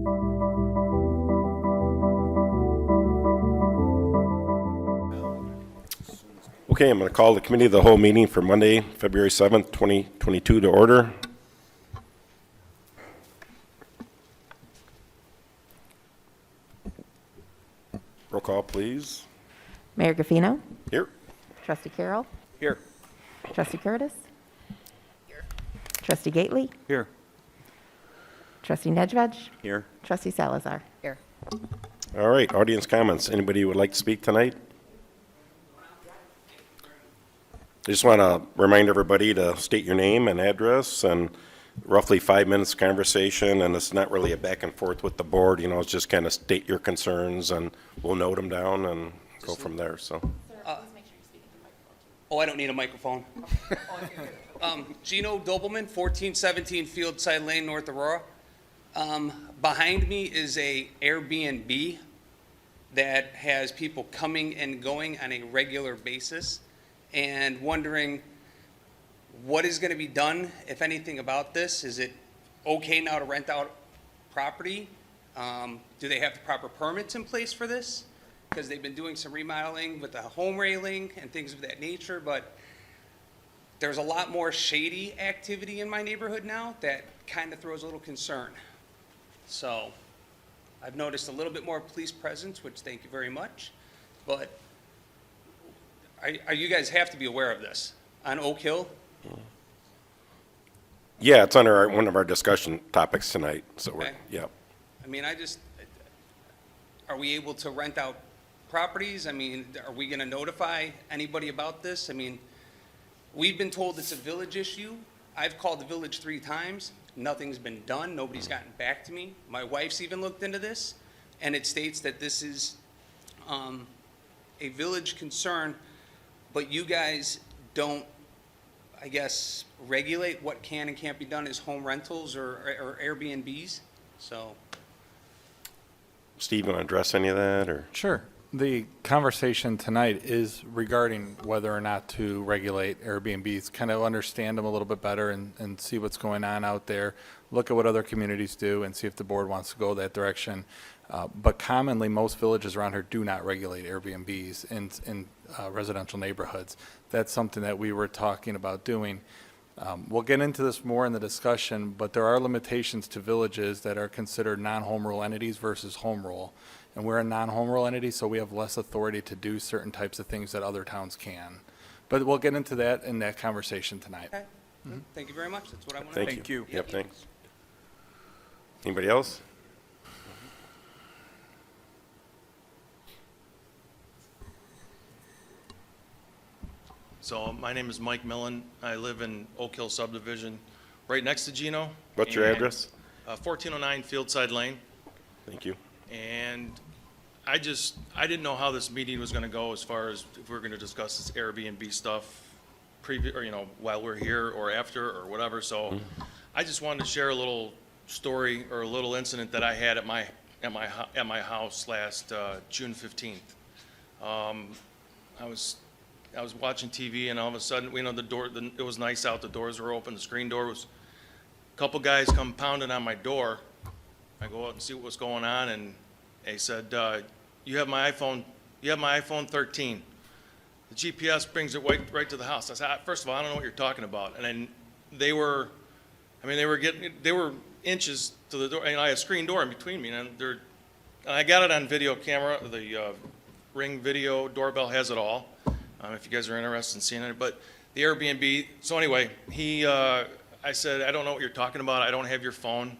Okay, I'm going to call the committee of the whole meeting for Monday, February 7th, 2022 to order. Roll call, please. Mayor Gaffino. Here. Trustee Carroll. Here. Trustee Curtis. Here. Trustee Gately. Here. Trustee Nedved. Here. Trustee Salazar. Here. All right, audience comments. Anybody who would like to speak tonight? I just want to remind everybody to state your name and address, and roughly 5 minutes conversation, and it's not really a back and forth with the board, you know, it's just kind of state your concerns and we'll note them down and go from there, so. Oh, I don't need a microphone. Gino Dobelman, 1417 Fieldside Lane, North Aurora. Behind me is a Airbnb that has people coming and going on a regular basis, and wondering what is going to be done, if anything, about this. Is it okay now to rent out property? Do they have the proper permits in place for this? Because they've been doing some remodeling with the home railing and things of that nature, but there's a lot more shady activity in my neighborhood now that kind of throws a little concern. So I've noticed a little bit more police presence, which thank you very much, but you guys have to be aware of this on Oak Hill. Yeah, it's under one of our discussion topics tonight, so we're, Okay. yeah. I mean, are we able to rent out properties? I mean, are we going to notify anybody about this? I mean, we've been told it's a village issue. I've called the village 3 times. Nothing's been done. Nobody's gotten back to me. My wife's even looked into this, and it states that this is a village concern, but you guys don't, I guess, regulate what can and can't be done as home rentals or Airbnbs. So, Steve, you want to address any of that, or? Sure. The conversation tonight is regarding whether or not to regulate Airbnbs, kind of understand them a little bit better and see what's going on out there, look at what other communities do and see if the board wants to go that direction. But commonly, most villages around here do not regulate Airbnbs in residential neighborhoods. That's something that we were talking about doing. We'll get into this more in the discussion, but there are limitations to villages that are considered non-home rule entities versus home rule. And we're a non-home rule entity, so we have less authority to do certain types of things that other towns can. But we'll get into that in that conversation tonight. okay. Thank you very much. That's what I want to Thank know. you. Yep, thanks. Anybody else? So my name is Mike Millen. I live in Oak Hill subdivision, right next to Gino. What's your And, address? 1409 Fieldside Lane. Thank you. And I didn't know how this meeting was gonna go as far as if we we're gonna discuss this Airbnb stuff or, while we're here or after or whatever. So I just wanted to share a little story or a little incident that I had at my house last June 15th. I was watching TV, and all of a sudden, it was nice out, the doors were open, the screen door was, a couple guys come pounding on my door. I go out and see what was going on, and they said, you have my iPhone 13. The GPS brings it right to the house. I said, first of all, I don't know what you're talking about. And then they were inches to the door, and I had a screen door in between me, and I got it on video camera. The Ring video doorbell has it all. If you guys are interested in seeing it, but the Airbnb, so anyway, I said, I don't know what you're talking about, I don't have your phone.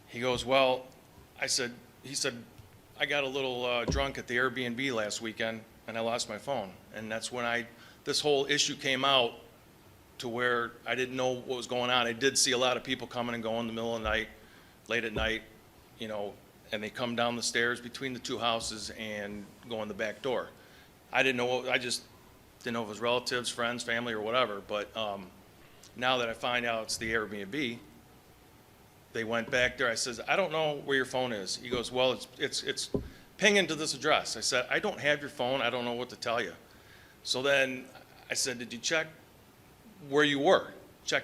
He goes, well, he said, I got a little drunk at the Airbnb last weekend and I lost my phone. And that's when this whole issue came out to where I didn't know what was going on. I did see a lot of people coming and going in the middle of the night, late at night, and they come down the stairs between the 2 houses and go in the back door. I just didn't know if it was relatives, friends, family, or whatever, but now that I find out it's the Airbnb, they went back there. I says, I don't know where your phone is. He goes, well, it's pinging to this address. I said, I don't have your phone. I don't know what to tell you. So then I said, did you check where you were? Check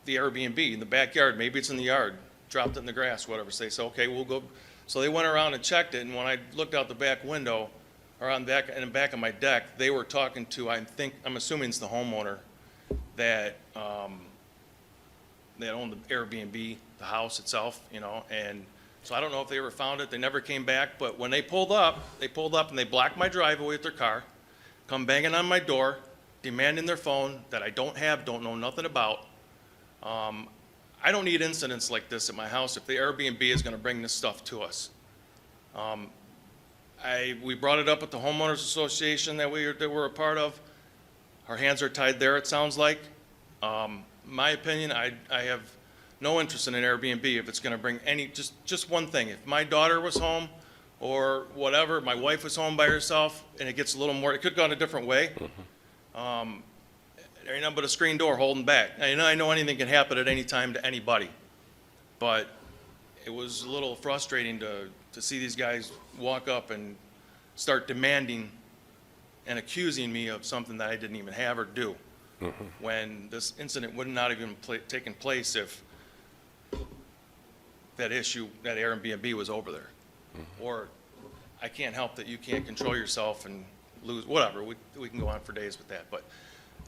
the Airbnb in the backyard. Maybe it's in the yard. dropped it in the grass, whatever. So they said, okay, we'll go. So they went around and checked it, and when I looked out the back window, or in the back of my deck, they were talking to, I'm assuming it's the homeowner that owned the Airbnb, the house itself, you know, and so I don't know if they ever found it. They never came back, but when they pulled up and they blocked my driveway with their car, come banging on my door, demanding their phone that I don't know nothing about. I don't need incidents like this at my house if the Airbnb is gonna bring this stuff to us. We brought it up with the homeowners association that we're a part of. Our hands are tied there, it sounds like. My opinion, I have no interest in an Airbnb if it's gonna bring just one thing. If my daughter was home or whatever, my wife was home by herself, and it gets a little more, it could go in a different way. There ain't nothing but a screen door holding back. I know anything can happen at any time to anybody, but it was a little frustrating to see these guys walk up and start demanding and accusing me of something that I didn't even have or do, when this incident would not have even taken place if that Airbnb was over there. Or I can't help that you can't control yourself and lose, whatever, we can go on for days with that, but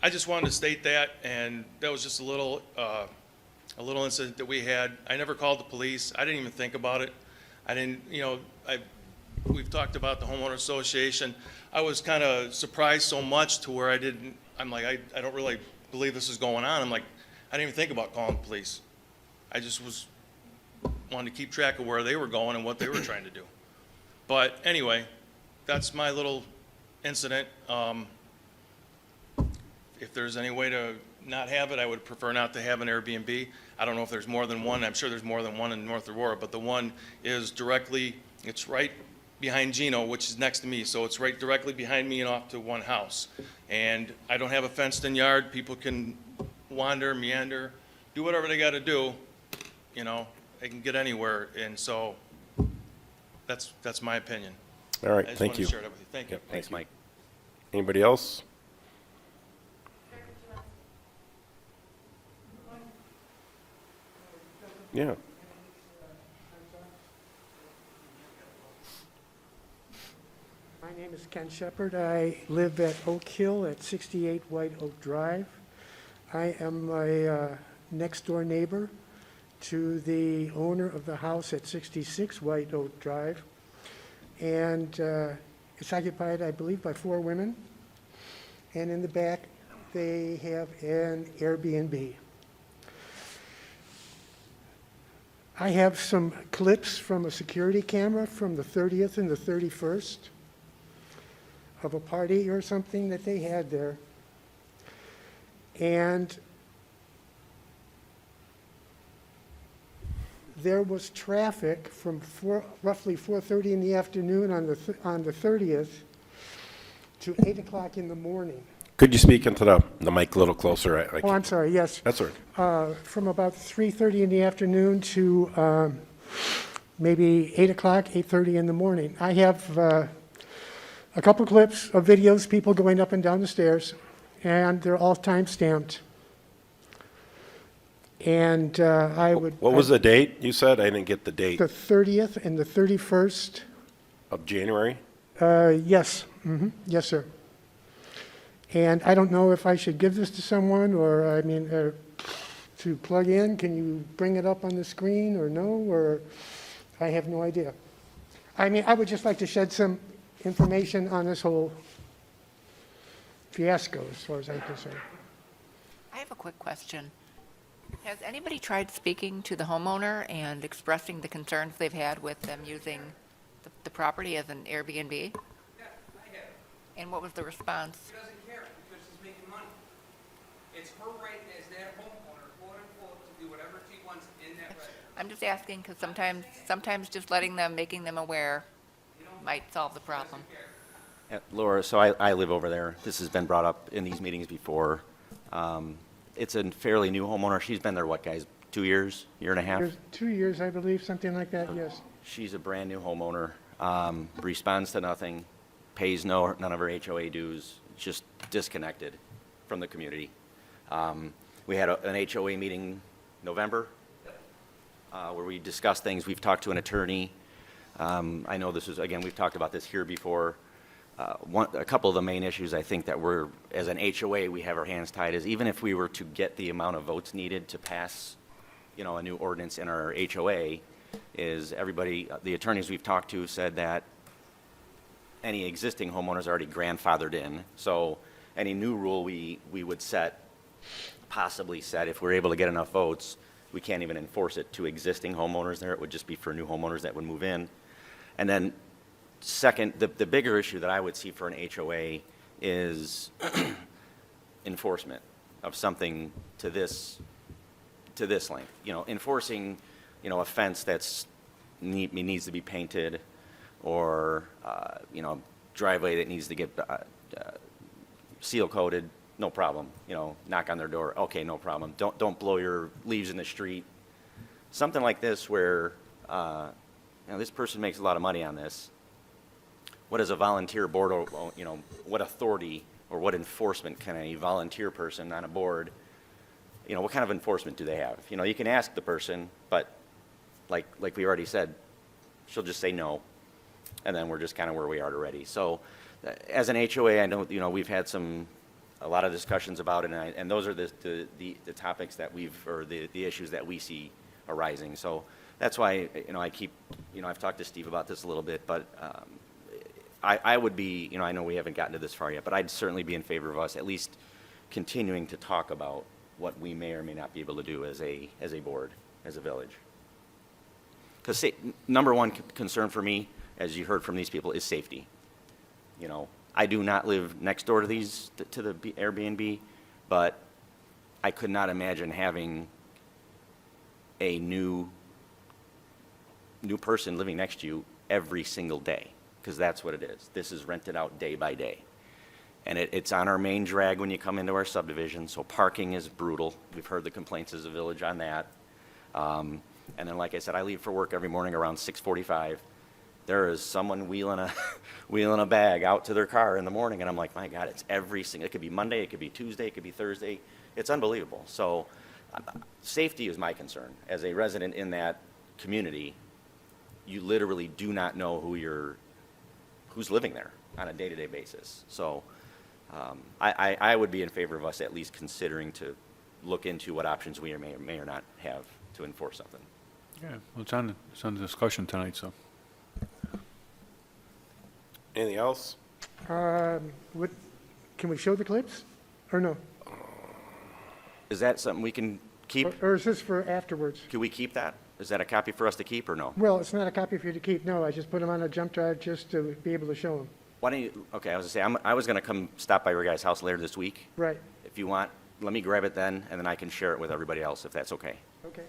I just wanted to state that, and that was just a little incident that we had. I never called the police. I didn't even think about it. I didn't, we've talked about the homeowner association. I was kind of surprised so much to where I'm like, I don't really believe this is going on. I'm like, I didn't even think about calling the police. I just wanted to keep track of where they were going and what they were trying to do. But anyway, that's my little incident. If there's any way to not have it, I would prefer not to have an Airbnb. I don't know if there's more than one. I'm sure there's more than one in North Aurora, but the one is it's right behind Gino, which is next to me. So it's right directly behind me and off to one house. And I don't have a fenced-in yard. People can wander, meander, do whatever they got to do. They can get anywhere. And so that's my opinion. All right, I just thank wanted you. to share that with you. Thank you. Yep, thanks, Mike. Anybody else? Yeah. My name is Ken Shepard. I live at Oak Hill at 68 White Oak Drive. I am a next-door neighbor to the owner of the house at 66 White Oak Drive. And it's occupied, I believe, by 4 women. And in the back, they have an Airbnb. I have some clips from a security camera from the 30th and the 31st of a party or something that they had there. And there was traffic from roughly 4:30 in the afternoon on the 30th to 8 o'clock in the morning. Could you speak into the mic a little closer? Oh, I'm sorry, yes. That's all right. From about 3:30 in the afternoon to maybe 8 o'clock, 8:30 in the morning. I have a couple clips of videos, people going up and down the stairs, and they're all time-stamped. And I would... What was the date you said? I didn't get the date. The 30th and the 31st. Of January? Yes. Yes, sir. And I don't know if I should give this to someone, or, to plug in. Can you bring it up on the screen, or no? Or I have no idea. I would just like to shed some information on this whole fiasco, as far as I'm concerned. I have a quick question. Has anybody tried speaking to the homeowner and expressing the concerns they've had with them using the property as an Airbnb? Yeah, I have. And what was the response? She doesn't care because she's making money. It's her right as that homeowner, quote unquote, to do whatever she wants in that residence. I'm just asking because sometimes just letting them, making them aware might solve the problem. Laura, so I live over there. This has been brought up in these meetings before. It's a fairly new homeowner. She's been there, what, guys, 2 year and a half? 2 years, I believe, something like that, yes. She's a brand-new homeowner, responds to nothing, pays none of her HOA dues, just disconnected from the community. We had an HOA meeting November. where we discuss things. We've talked to an attorney. I know this is, again, we've talked about this here before. A couple of the main issues I think that we're, as an HOA, we have our hands tied is even if we were to get the amount of votes needed to pass, a new ordinance in our HOA, is everybody, the attorneys we've talked to said that any existing homeowners are already grandfathered in. So any new rule we would possibly set, if we're able to get enough votes, we can't even enforce it to existing homeowners there. It would just be for new homeowners that would move in. And then second, the bigger issue that I would see for an HOA is enforcement of something to this length. Enforcing, a fence that's needs to be painted, or driveway that needs to get seal coated. No problem. Knock on their door. Okay, no problem. Don't blow your leaves in the street. Something like this where this person makes a lot of money on this. What is a volunteer board, or what authority or what enforcement can a volunteer person on a board, what kind of enforcement do they have? You can ask the person, but like we already said, she'll just say no, and then we're just kind of where we are already. So as an HOA, I know, we've had a lot of discussions about it, and those are the topics that the issues that we see arising. So that's why, I've talked to Steve about this a little bit, but I would be, I know we haven't gotten to this far yet, but I'd certainly be in favor of us at least continuing to talk about what we may or may not be able to do as a board, as a village. Because number one concern for me, as you heard from these people, is safety. I do not live next door to the Airbnb, but I could not imagine having a new person living next to you every single day, because that's what it is. This is rented out day by day. And it's on our main drag when you come into our subdivision, so parking is brutal. We've heard the complaints as a village on that. And then, like I said, I leave for work every morning around 6:45. There is someone wheeling a bag out to their car in the morning, and I'm like, my God, it's every single, it could be Monday, it could be Tuesday, it could be Thursday. It's unbelievable. So safety is my concern. As a resident in that community, you literally do not know who's living there on a day-to-day basis. So I would be in favor of us at least considering to look into what options we may or not have to enforce something. Yeah, well, it's on the discussion tonight, so. Anything else? Can we show the clips, or no? Is that something we can keep? Or is this for afterwards? Can we keep that? Is that a copy for us to keep or no? Well, it's not a copy for you to keep, no. I just put them on a jump drive just to be able to show them. Why don't you, okay, I was gonna say, I was gonna come stop by your guys' house later this week. Right, If you want, let me grab it then, and then I can share it with everybody else, if that's okay. okay.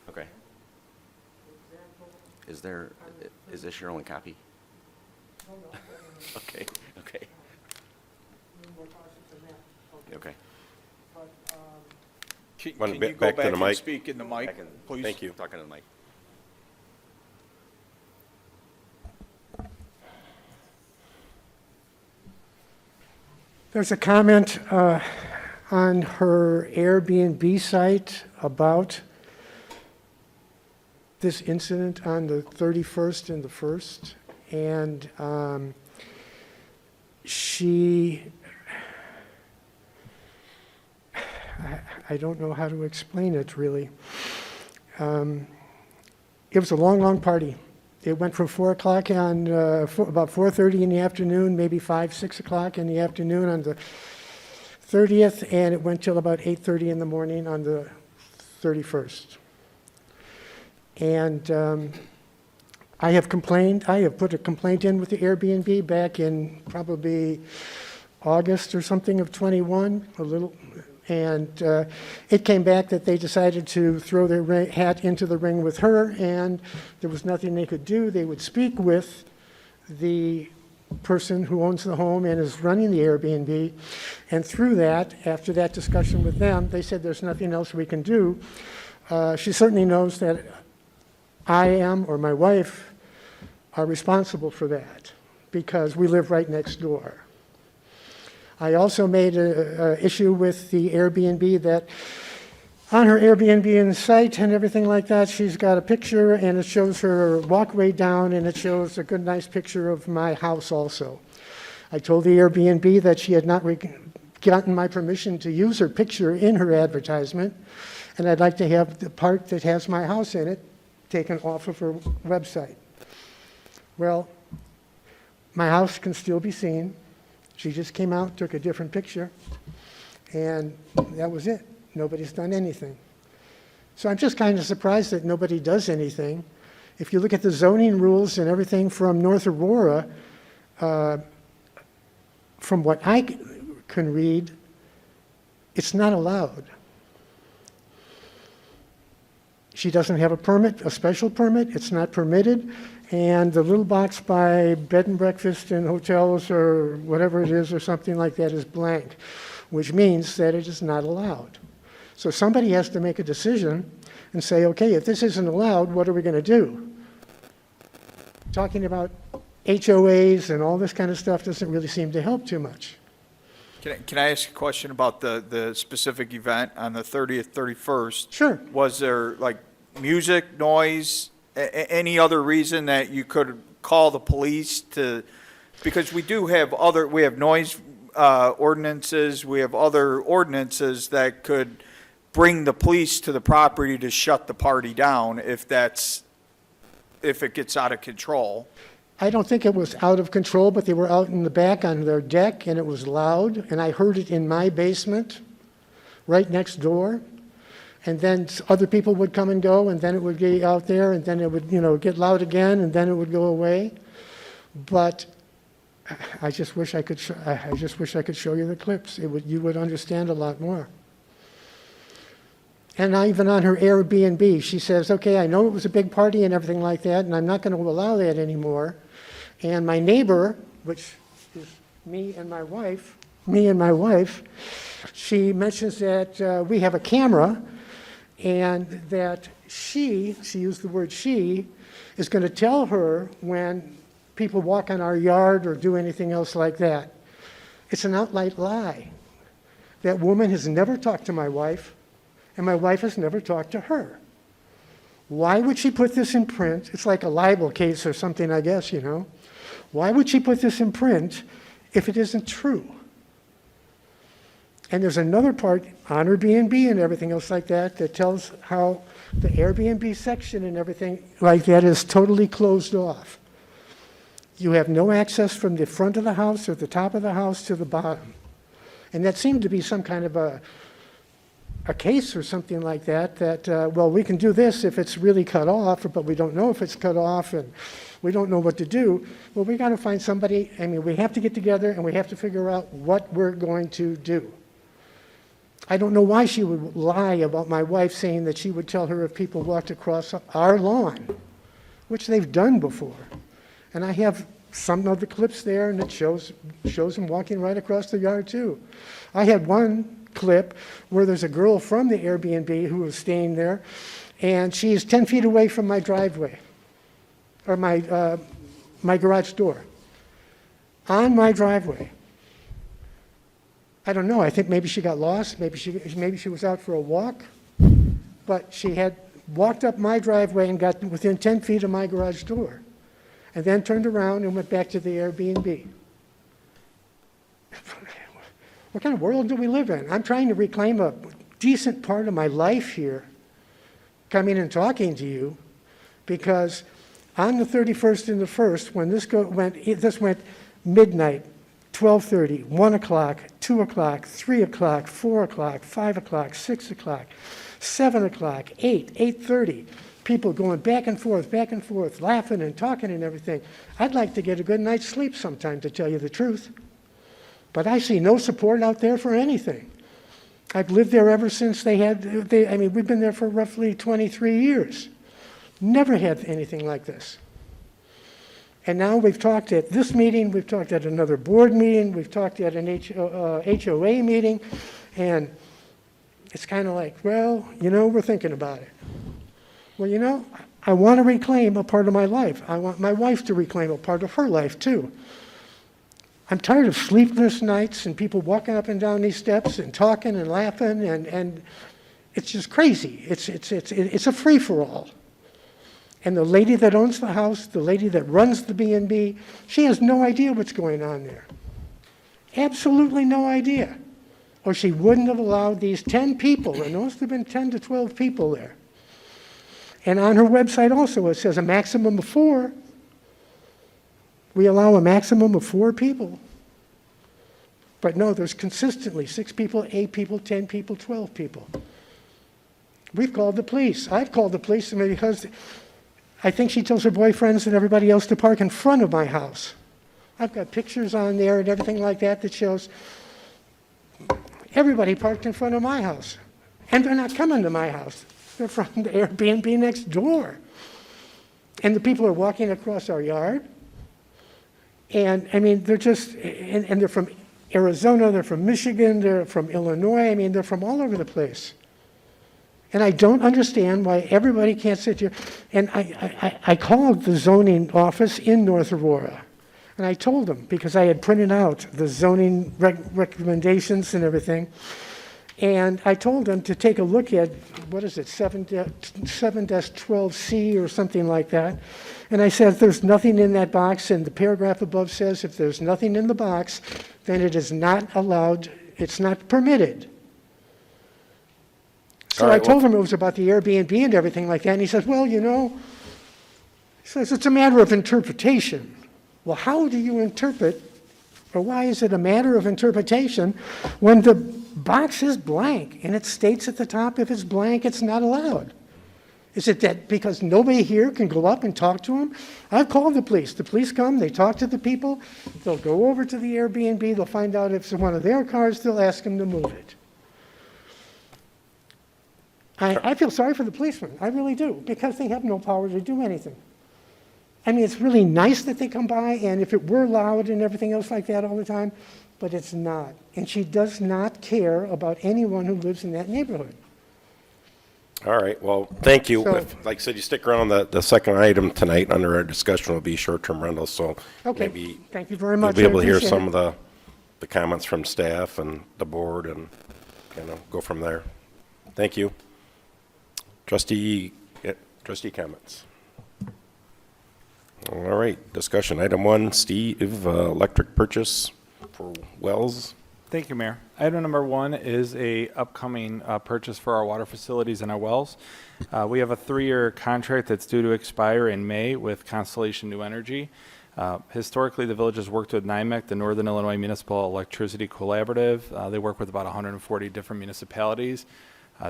Okay. Is this your only copy? Okay, okay, okay. Want Can to you back go to back the and mic? speak in the mic, please? Thank you. Talking to the mic. There's a comment on her Airbnb site about this incident on the 31st and the 1st, and I don't know how to explain it, really. It was a long, long party. It went from 4 o'clock on, about 4:30 in the afternoon, maybe 5, 6 o'clock in the afternoon on the 30th, and it went till about 8:30 in the morning on the 31st. And I have put a complaint in with the Airbnb back in probably August or something of '21, and it came back that they decided to throw their hat into the ring with her, and there was nothing they could do. They would speak with the person who owns the home and is running the Airbnb, and through that, after that discussion with them, they said there's nothing else we can do. She certainly knows that I am, or my wife, are responsible for that, because we live right next door. I also made a issue with the Airbnb that on her Airbnb site and everything like that, she's got a picture and it shows her walkway down and it shows a good, nice picture of my house also. I told the Airbnb that she had not gotten my permission to use her picture in her advertisement, and I'd like to have the part that has my house in it taken off of her website. Well, my house can still be seen. She just came out, took a different picture, and that was it. Nobody's done anything. So I'm just kind of surprised that nobody does anything. If you look at the zoning rules and everything from North Aurora, from what I can read, it's not allowed. She doesn't have a permit, a special permit, it's not permitted, and the little box by bed and breakfast and hotels or whatever it is or something like that is blank, which means that it is not allowed. So somebody has to make a decision and say, okay, if this isn't allowed, what are we going to do? Talking about HOAs and all this kind of stuff doesn't really seem to help too much. Can I ask a question about the specific event on the 30th, 31st? Sure. Was there like music, noise, any other reason that you could call the police to, because we have noise ordinances, we have other ordinances that could bring the police to the property to shut the party down if it gets out of control. I don't think it was out of control, but they were out in the back on their deck, and it was loud, and I heard it in my basement, right next door. And then other people would come and go, and then it would be out there, and then it would, get loud again, and then it would go away. But I just wish I could show you the clips. You would understand a lot more. And even on her Airbnb, she says, okay, I know it was a big party and everything like that, and I'm not going to allow that anymore. And my neighbor, which is me and my wife, she mentions that we have a camera and that she used the word she, is going to tell her when people walk on our yard or do anything else like that. It's an outright lie. That woman has never talked to my wife, and my wife has never talked to her. Why would she put this in print? It's like a libel case or something, I guess, Why would she put this in print if it isn't true? And there's another part on her Airbnb and everything else like that tells how the Airbnb section and everything like that is totally closed off. You have no access from the front of the house or the top of the house to the bottom. And that seemed to be some kind of a case or something like that, well, we can do this if it's really cut off, but we don't know if it's cut off, and we don't know what to do. Well, we got to find somebody. We have to get together, and we have to figure out what we're going to do. I don't know why she would lie about my wife saying that she would tell her if people walked across our lawn, which they've done before. And I have some of the clips there, and it shows them walking right across the yard, too. I had one clip where there's a girl from the Airbnb who was staying there, and she's 10 feet away from my driveway, or my garage door, on my driveway. I don't know, I think maybe she got lost, maybe she was out for a walk, but she had walked up my driveway and got within 10 feet of my garage door, and then turned around and went back to the Airbnb. What kind of world do we live in? I'm trying to reclaim a decent part of my life here, coming and talking to you, because on the 31st and the 1st, when this went midnight, 12:30, 1 o'clock, 2 o'clock, 3 o'clock, 4 o'clock, 5 o'clock, 6 o'clock, 7 o'clock, 8:30, people going back and forth, laughing and talking and everything. I'd like to get a good night's sleep sometime, to tell you the truth. But I see no support out there for anything. I've lived there ever since we've been there for roughly 23 years. Never had anything like this. And now we've talked at this meeting, we've talked at another board meeting, we've talked at an HOA meeting, and it's kind of like, well, we're thinking about it. Well, I want to reclaim a part of my life. I want my wife to reclaim a part of her life, too. I'm tired of sleepless nights and people walking up and down these steps and talking and laughing, and it's just crazy. It's a free-for-all. And the lady that owns the house, the lady that runs the B&B, she has no idea what's going on there. Absolutely no idea. Or she wouldn't have allowed these 10 people, and there must have been 10 to 12 people there. And on her website also, it says a maximum of 4. We allow a maximum of 4 people. But no, there's consistently 6 people, 8 people, 10 people, 12 people. We've called the police. I've called the police because I think she tells her boyfriends and everybody else to park in front of my house. I've got pictures on there and everything like that that shows everybody parked in front of my house. And they're not coming to my house. They're from the Airbnb next door. And the people are walking across our yard. And I mean, they're just, and they're from Arizona, they're from Michigan, they're from Illinois. I mean, they're from all over the place. And I don't understand why everybody can't sit here. And I called the zoning office in North Aurora. And I told them, because I had printed out the zoning recommendations and everything. And I told them to take a look at, what is it, 7-12C or something like that. And I said, if there's nothing in that box, and the paragraph above says, if there's nothing in the box, then it is not allowed, it's not permitted. So All right, I told him it was about the Airbnb and everything like that, and he says, well, you know, he says, it's a matter of interpretation. Well, how do you interpret, or why is it a matter of interpretation when the box is blank, and it states at the top, if it's blank, it's not allowed? Is it that because nobody here can go up and talk to them? I've called the police. The police come, they talk to the people, they'll go over to the Airbnb, they'll find out if it's one of their cars, they'll ask them to move it. I feel sorry for the policemen, I really do, because they have no power to do anything. I mean, it's really nice that they come by, and if it were loud and everything else like that all the time, but it's not. And she does not care about anyone who lives in that neighborhood. All right, well, thank you. So- Like I said, you stick around, the second item tonight under our discussion will be short-term rentals, so Okay, maybe thank you very you'll much. be I able to hear appreciate some it. of the comments from staff and the board and, go from there. Thank you. Trustee comments. All right, discussion. Item 1, Steve, electric purchase for wells. Thank you, Mayor. Item number 1 is a upcoming purchase for our water facilities and our wells. We have a 3-year contract that's due to expire in May with Constellation New Energy. Historically, the village has worked with NIMEC, the Northern Illinois Municipal Electricity Collaborative. They work with about 140 different municipalities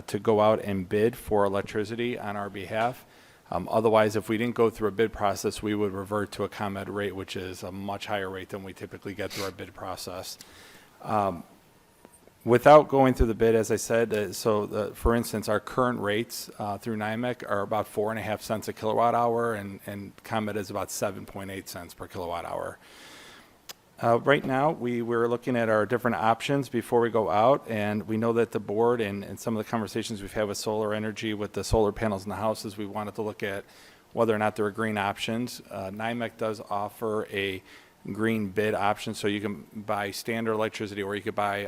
to go out and bid for electricity on our behalf. Otherwise, if we didn't go through a bid process, we would revert to a ComEd rate, which is a much higher rate than we typically get through our bid process. Without going through the bid, as I said, for instance, our current rates through NIMEC are about 4.5 cents a kilowatt hour, and ComEd is about 7.8 cents per kilowatt hour. Right now, we're looking at our different options before we go out, and we know that the board and some of the conversations we've had with solar energy, with the solar panels in the houses, we wanted to look at whether or not there are green options. NIMEC does offer a green bid option, so you can buy standard electricity or you could buy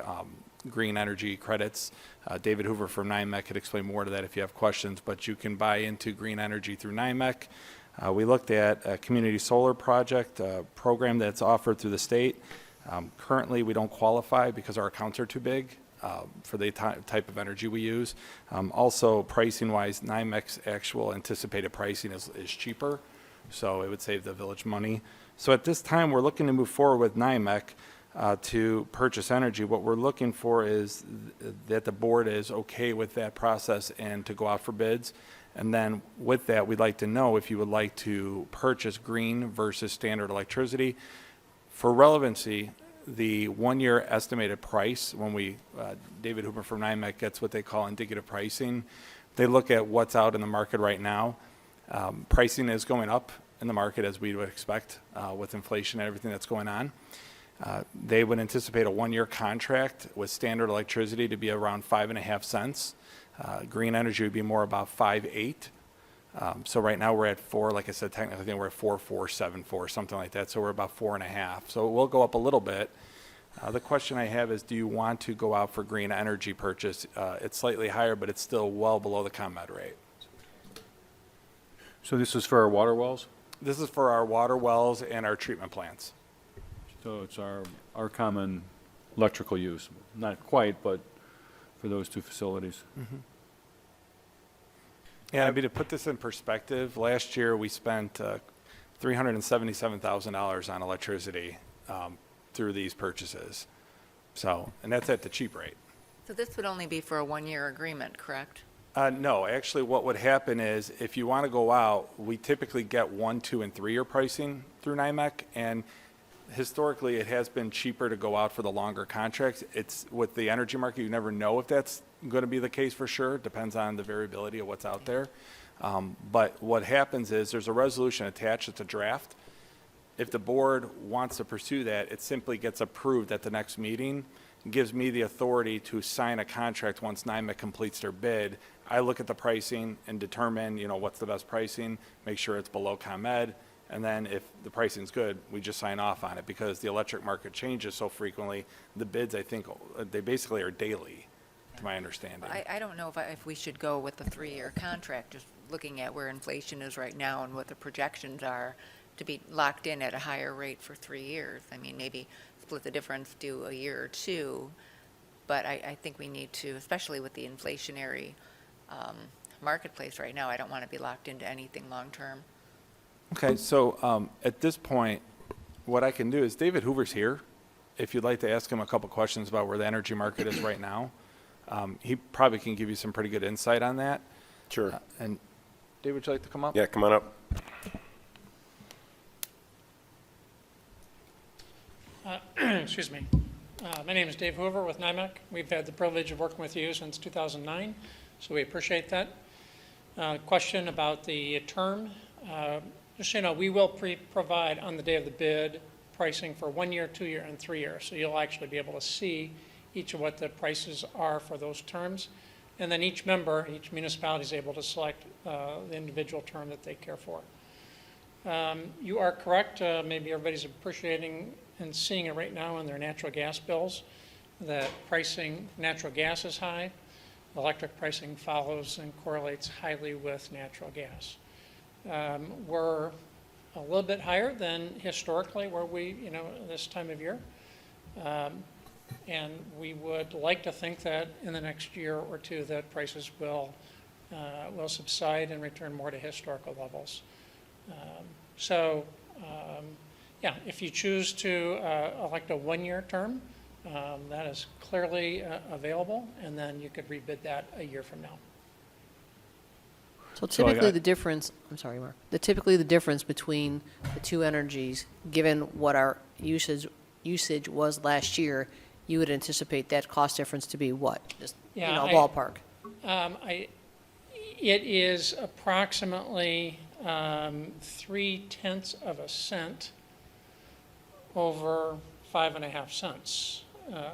green energy credits. David Hoover from NIMEC could explain more to that if you have questions, but you can buy into green energy through NIMEC. We looked at a community solar project program that's offered through the state. Currently, we don't qualify because our accounts are too big for the type of energy we use. Also, pricing-wise, NIMEC's actual anticipated pricing is cheaper, so it would save the village money. So at this time, we're looking to move forward with NIMEC to purchase energy. What we're looking for is that the board is okay with that process and to go out for bids. And then with that, we'd like to know if you would like to purchase green versus standard electricity. For relevancy, the 1-year estimated price, when David Hooper from NIMEC gets what they call indicative pricing, they look at what's out in the market right now. Pricing is going up in the market as we would expect with inflation and everything that's going on. They would anticipate a 1-year contract with standard electricity to be around 5.5 cents. Green energy would be more about 5.8. So right now, we're at 4, like I said, technically, I think we're at 4,474, something like that, so we're about 4.5. So it will go up a little bit. The question I have is, do you want to go out for green energy purchase? It's slightly higher, but it's still well below the ComEd rate. So this is for our water wells? This is for our water wells and our treatment plants. So it's our common electrical use, not quite, but for those two facilities. Yeah, I mean, to put this in perspective, last year we spent $377,000 on electricity through these purchases. So, and that's at the cheap rate. So this would only be for a one-year agreement, correct? No, actually, what would happen is, if you want to go out, we typically get 1, 2, and 3-year pricing through NYMEC, and historically, it has been cheaper to go out for the longer contracts. It's, with the energy market, you never know if that's going to be the case for sure. It depends on the variability of what's out there. But what happens is, there's a resolution attached, it's a draft. If the board wants to pursue that, it simply gets approved at the next meeting. It gives me the authority to sign a contract once NYMEC completes their bid. I look at the pricing and determine, what's the best pricing, make sure it's below ComEd, and then if the pricing's good, we just sign off on it, because the electric market changes so frequently. The bids, I think, they basically are daily, to my understanding. I don't know if we should go with the 3-year contract, just looking at where inflation is right now and what the projections are to be locked in at a higher rate for 3 years. I mean, maybe split the difference, do a year or two, but I think we need to, especially with the inflationary marketplace right now, I don't want to be locked into anything long-term. Okay, so at this point, what I can do is, David Hoover's here. If you'd like to ask him a couple questions about where the energy market is right now, he probably can give you some pretty good insight on that. Sure. And Dave, would you like to come up? Yeah, come on up. Excuse me. My name is Dave Hoover with NYMEC. We've had the privilege of working with you since 2009, so we appreciate that. Question about the term. Just so you know, we will provide on the day of the bid pricing for 1 year, 2 year, and 3 years. So you'll actually be able to see each of what the prices are for those terms. And then each member, each municipality is able to select the individual term that they care for. You are correct. Maybe everybody's appreciating and seeing it right now in their natural gas bills, that pricing, natural gas is high. Electric pricing follows and correlates highly with natural gas. We're a little bit higher than historically where we, this time of year. And we would like to think that in the next year or two that prices will subside and return more to historical levels. Yeah, if you choose to elect a 1-year term, that is clearly available, and then you could rebid that a year from now. So typically the difference, I'm sorry, Mark, typically the difference between the two energies, given what our usage was last year, you would anticipate that cost difference to be what? Just, ballpark. It is approximately 0.3 of a cent over 5.5 cents.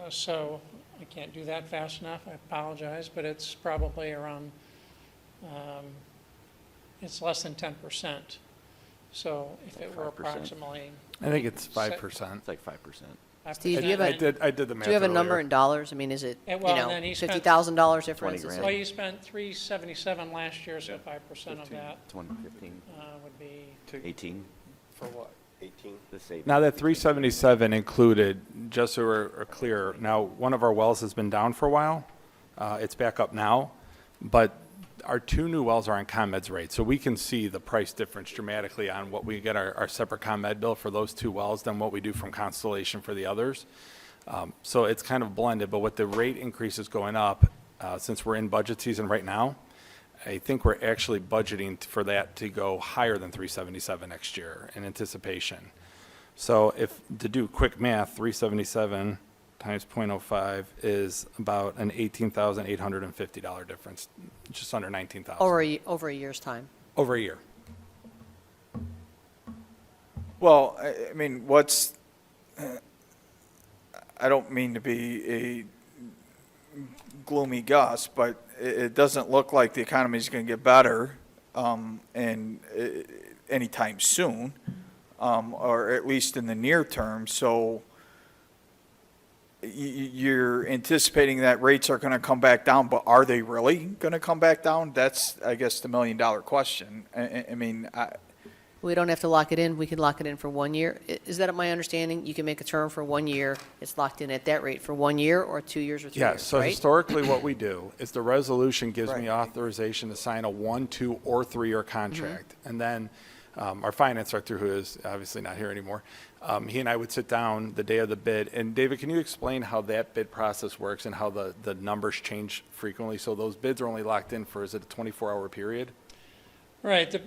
So I can't do that fast enough. I apologize, but it's probably around, it's less than 10%. So if it were 5%. approximately. I think it's 5%. It's like 5%. Steve, do you have I did the math Do you have a number earlier. in dollars? I mean, is it, Yeah, well, and then he spent- $50,000 difference? 20 Is grand. it- Well, you spent 377 last year, so 5% of that It's 115, would be 18, For what? 18. the savings. Now, that 377 included, just so we're clear, now, one of our wells has been down for a while. It's back up now, but our 2 new wells are on ComEd's rate, so we can see the price difference dramatically on what we get our separate ComEd bill for those 2 wells than what we do from Constellation for the others. So it's kind of blended, but with the rate increases going up, since we're in budget season right now, I think we're actually budgeting for that to go higher than 377 next year in anticipation. So if, to do quick math, 377 times 0.05 is about an $18,850 difference, just under $19,000. Over a year's time. Over a year. Well, I mean, I don't mean to be a gloomy Gus, but it doesn't look like the economy is going to get better. and anytime soon, or at least in the near term. So you're anticipating that rates are going to come back down, but are they really going to come back down? That's, I guess, the million-dollar question. I mean, We don't have to lock it in. We can lock it in for 1 year. Is that my understanding? You can make a term for 1 year. It's locked in at that rate for 1 year or 2 years or 3 Yeah, years, so right? historically, what we do is the resolution gives me Right. authorization to sign a 1, 2, or 3-year contract. And then our finance director, who is obviously not here anymore, he and I would sit down the day of the bid. And David, can you explain how that bid process works and how the numbers change frequently? So those bids are only locked in for, is it a 24-hour period? Right,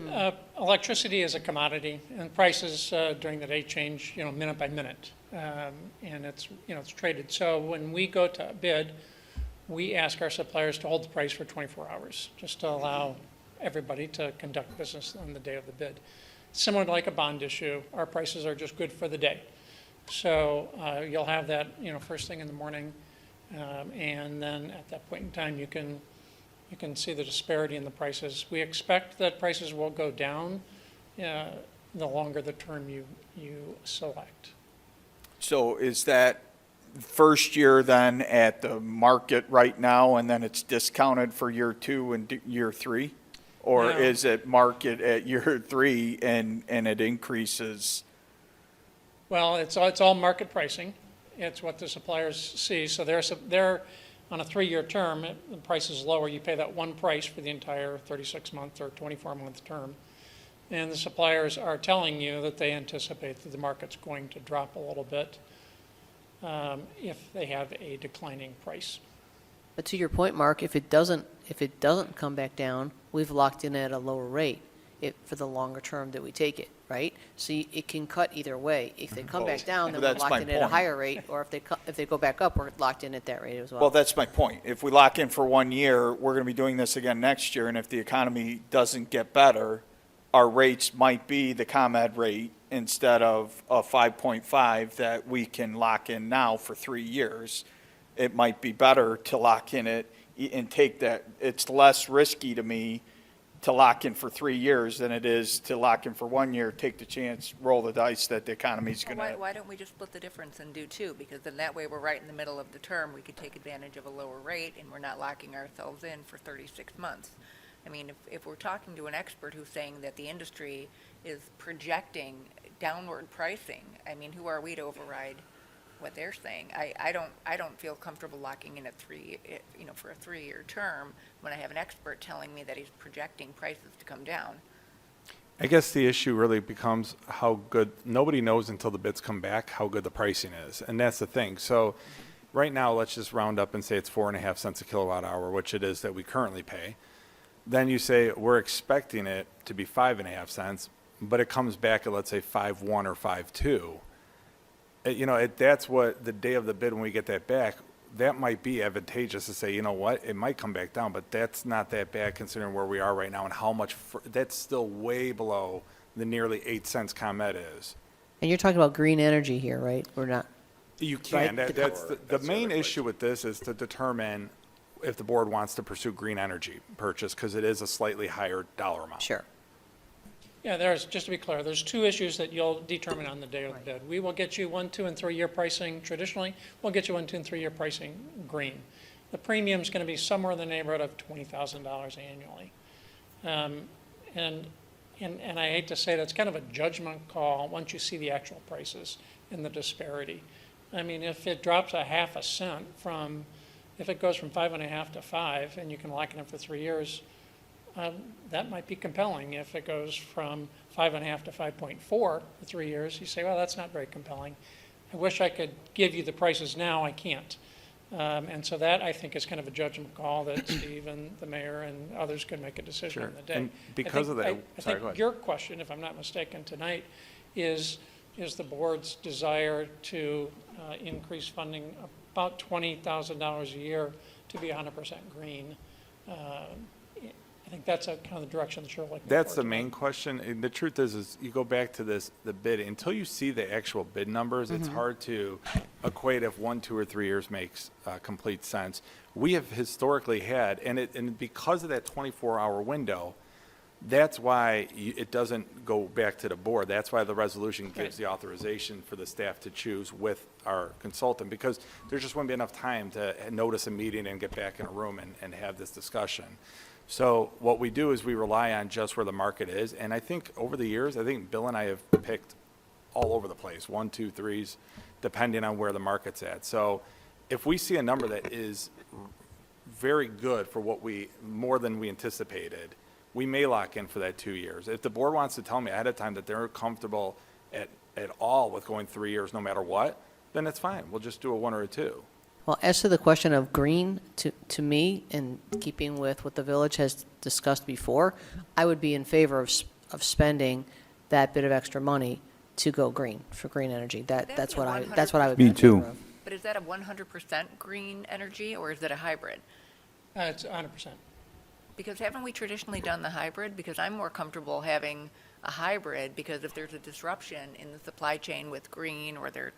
electricity is a commodity, and prices during the day change, minute by minute. And it's traded. So when we go to bid, we ask our suppliers to hold the price for 24 hours, just to allow everybody to conduct business on the day of the bid. Similar to like a bond issue, our prices are just good for the day. So you'll have that, first thing in the morning, and then at that point in time, you can see the disparity in the prices. We expect that prices will go down the longer the term you select. so is that first year then at the market right now, and then it's discounted for year 2 and year 3? Or No. is it market at year 3 and it increases? Well, it's all market pricing. It's what the suppliers see. So they're on a 3-year term, the price is lower. You pay that one price for the entire 36-month or 24-month term. And the suppliers are telling you that they anticipate that the market's going to drop a little bit if they have a declining price. But to your point, Mark, if it doesn't come back down, we've locked in at a lower rate for the longer term that we take it, right? So it can cut either way. If they come back down, then we're That's my locked in at a point. higher rate, or if they go back up, we're locked in at that rate as well. Well, that's my point. If we lock in for 1 year, we're going to be doing this again next year, and if the economy doesn't get better, our rates might be the ComEd rate instead of a 5.5 that we can lock in now for 3 years. It might be better to lock in it and take that. It's less risky to me to lock in for 3 years than it is to lock in for 1 year, take the chance, roll the dice that the economy's going to. Why don't we just split the difference and do 2? Because then that way we're right in the middle of the term. We could take advantage of a lower rate, and we're not locking ourselves in for 36 months. I mean, if we're talking to an expert who's saying that the industry is projecting downward pricing, I mean, who are we to override what they're saying? I don't feel comfortable locking in for a 3-year term when I have an expert telling me that he's projecting prices to come down. I guess the issue really becomes how good, nobody knows until the bids come back how good the pricing is, and that's the thing. So right now, let's just round up and say it's 4.5 cents a kilowatt hour, which it is that we currently pay. Then you say we're expecting it to be 5.5 cents, but it comes back at, let's say, 5.1 or 5.2. That's what the day of the bid, when we get that back, that might be advantageous to say, you know what, it might come back down, but that's not that bad considering where we are right now and how much, that's still way below the nearly 8 cents ComEd is. And you're talking about green energy here, right? We're not. You can. Right. That's the main issue with this is to determine if the board wants to pursue green energy purchase because it is a slightly higher dollar amount. Sure. Yeah, just to be clear, there's 2 issues that you'll determine on the day of the bid. We will get you 1, 2, and 3-year pricing traditionally. We'll get you 1, 2, and 3-year pricing green. The premium's going to be somewhere in the neighborhood of $20,000 annually. And I hate to say that's kind of a judgment call once you see the actual prices and the disparity. I mean, if it drops a half a cent if it goes from 5.5 to 5 and you can lock it in for 3 years, that might be compelling. If it goes from 5.5 to 5.4 for 3 years, you say, well, that's not very compelling. I wish I could give you the prices now. I can't. And so that, I think, is kind of a judgment call that Steve and the mayor and others can make a decision on the day. And because of that, I sorry, go think ahead. your question, if I'm not mistaken tonight, is the board's desire to increase funding about $20,000 a year to be 100% green. I think that's kind of the direction that you're looking for. That's the main question. And the truth is you go back to the bid. Until you see the actual bid numbers, it's hard to equate if 1, 2, or 3 years makes complete sense. We have historically had, and because of that 24-hour window, That's why it doesn't go back to the board. That's why the resolution gives the authorization for the staff to choose with our consultant, because there just wouldn't be enough time to notice a meeting and get back in a room and have this discussion. So what we do is we rely on just where the market is, and I think over the years, I think Bill and I have picked all over the place, 1, 2, 3s, depending on where the market's at. So if we see a number that is very good for more than we anticipated, we may lock in for that 2 years. If the board wants to tell me ahead of time that they're comfortable at all with going 3 years no matter what, then it's fine. We'll just do a 1 or a 2. Well, as to the question of green, to me, in keeping with what the village has discussed before, I would be in favor of spending that bit of extra money to go green, for green energy. That's what I would be Me in favor too. of. But is that a 100% green energy, or is it a hybrid? It's 100%. Because haven't we traditionally done the hybrid? Because I'm more comfortable having a hybrid, because if there's a disruption in the supply chain with green, or there,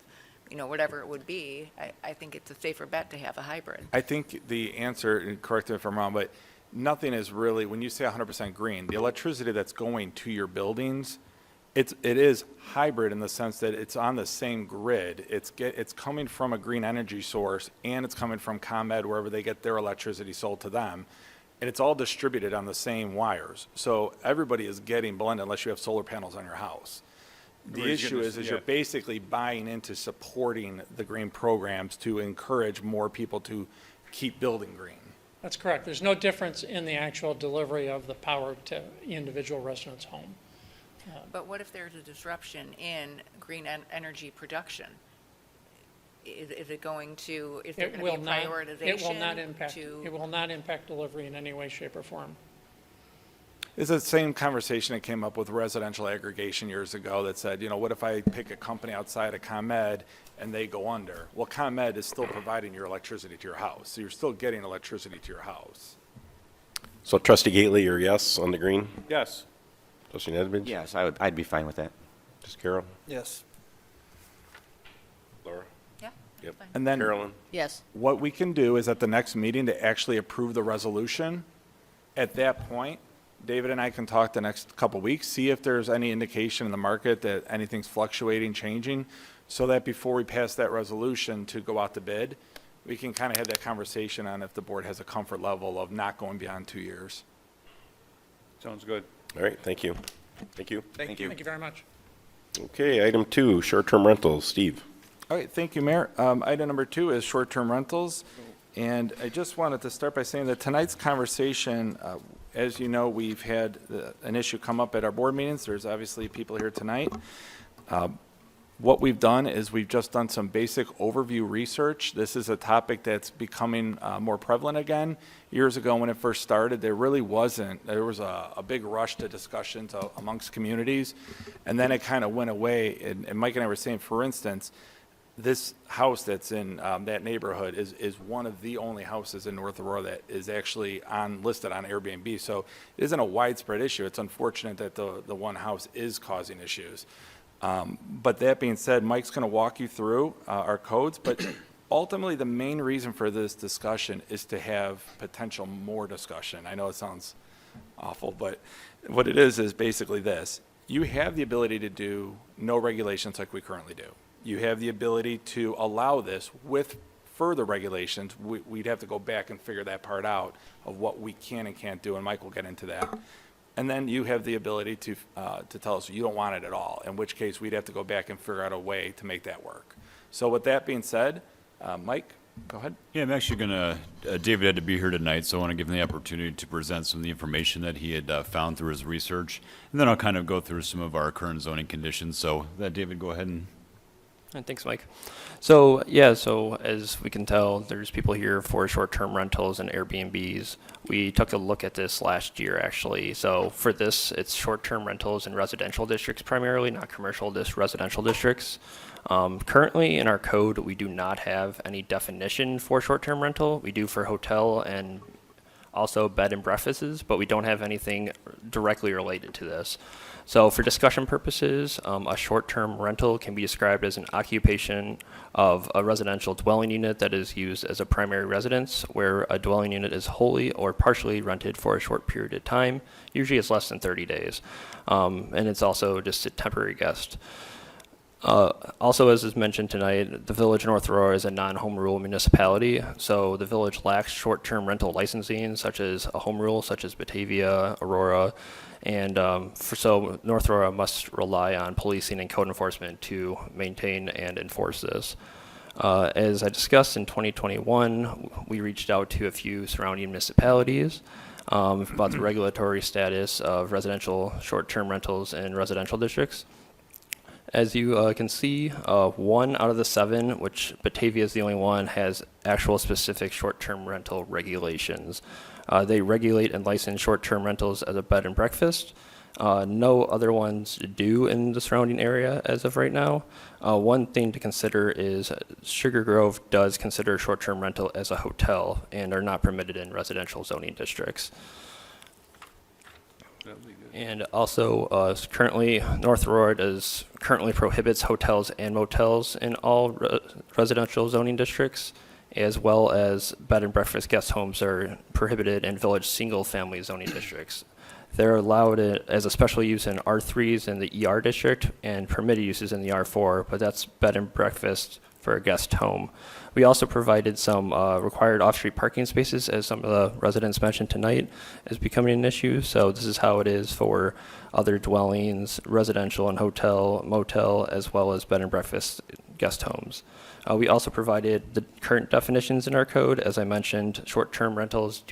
whatever it would be, I think it's a safer bet to have a hybrid. I think the answer, and correct me if I'm wrong, but nothing is really, when you say 100% green, the electricity that's going to your buildings, it is hybrid in the sense that it's on the same grid. It's coming from a green energy source, and it's coming from ComEd, wherever they get their electricity sold to them. And it's all distributed on the same wires. So everybody is getting blended unless you have solar panels on your house. The issue is you're basically buying into supporting the green programs to encourage more people to keep building green. That's correct. There's no difference in the actual delivery of the power to individual residents' home. But what if there's a disruption in green energy production? Is there going to be a prioritization? It will not impact. to- It will not impact delivery in any way, shape, or form. It's the same conversation that came up with residential aggregation years ago that said, what if I pick a company outside of ComEd and they go under? Well, ComEd is still providing your electricity to your house, so you're still getting electricity to your house. So trustee Gately, you're yes on the green? Yes. Trustee Nedved? Yes, I'd be fine with that. Trustee Carroll? Yes. Laura? Yeah. Yep. fine. And then Carolyn? Yes. what we can do is at the next meeting to actually approve the resolution. At that point, David and I can talk the next couple weeks, see if there's any indication in the market that anything's fluctuating, changing, so that before we pass that resolution to go out to bid, we can kind of have that conversation on if the board has a comfort level of not going beyond 2 years. Sounds good. All right, thank you. Thank you. Thank you. Thank you very much. Okay, item 2, short-term rentals. Steve? All right, thank you, Mayor. Item number 2 is short-term rentals. And I just wanted to start by saying that tonight's conversation, as you know, we've had an issue come up at our board meetings. There's obviously people here tonight. What we've done is we've just done some basic overview research. This is a topic that's becoming more prevalent again. Years ago when it first started, there really wasn't. There was a big rush to discussions amongst communities, and then it kind of went away. And Mike and I were saying, for instance, this house that's in that neighborhood is one of the only houses in North Aurora that is actually listed on Airbnb. So it isn't a widespread issue. It's unfortunate that the one house is causing issues. But that being said, Mike's going to walk you through our codes, but ultimately the main reason for this discussion is to have potential more discussion. I know it sounds awful, but what it is basically this. You have the ability to do no regulations like we currently do. You have the ability to allow this with further regulations. We'd have to go back and figure that part out of what we can and can't do, and Mike will get into that. And then you have the ability to tell us you don't want it at all, in which case we'd have to go back and figure out a way to make that work. So with that being said, Mike, go ahead. Yeah, I'm actually going to, David had to be here tonight, so I want to give him the opportunity to present some of the information that he had found through his research. And then I'll kind of go through some of our current zoning conditions. So David, go ahead and. Thanks, Mike. So, yeah, as we can tell, there's people here for short-term rentals and Airbnbs. We took a look at this last year, actually. So for this, it's short-term rentals in residential districts primarily, not commercial, just residential districts. Currently, in our code, we do not have any definition for short-term rental. We do for hotel and also bed and breakfasts, but we don't have anything directly related to this. So for discussion purposes, a short-term rental can be described as an occupation of a residential dwelling unit that is used as a primary residence, where a dwelling unit is wholly or partially rented for a short period of time. Usually it's less than 30 days. And it's also just a temporary guest. Also, as is mentioned tonight, the Village of North Aurora is a non-home rule municipality, so the village lacks short-term rental licensing, such as a home rule, such as Batavia, Aurora, and so North Aurora must rely on policing and code enforcement to maintain and enforce this. As I discussed in 2021, we reached out to a few surrounding municipalities about the regulatory status of residential short-term rentals in residential districts. As you can see, 1 out of the 7, which Batavia is the only one, has actual specific short-term rental regulations. They regulate and license short-term rentals as a bed and breakfast. No other ones do in the surrounding area as of right now. One thing to consider is Sugar Grove does consider short-term rental as a hotel and are not permitted in residential zoning districts. And also, currently, North Aurora currently prohibits hotels and motels in all residential zoning districts, as well as bed and breakfast guest homes are prohibited in village single-family zoning districts. They're allowed as a special use in R3s in the ER district and permitted uses in the R4, but that's bed and breakfast for a guest home. We also provided some required off-street parking spaces, as some of the residents mentioned tonight, is becoming an issue. So this is how it is for other dwellings, residential and hotel, motel, as well as bed and breakfast guest homes. We also provided the current definitions in our code. As I mentioned, short-term rentals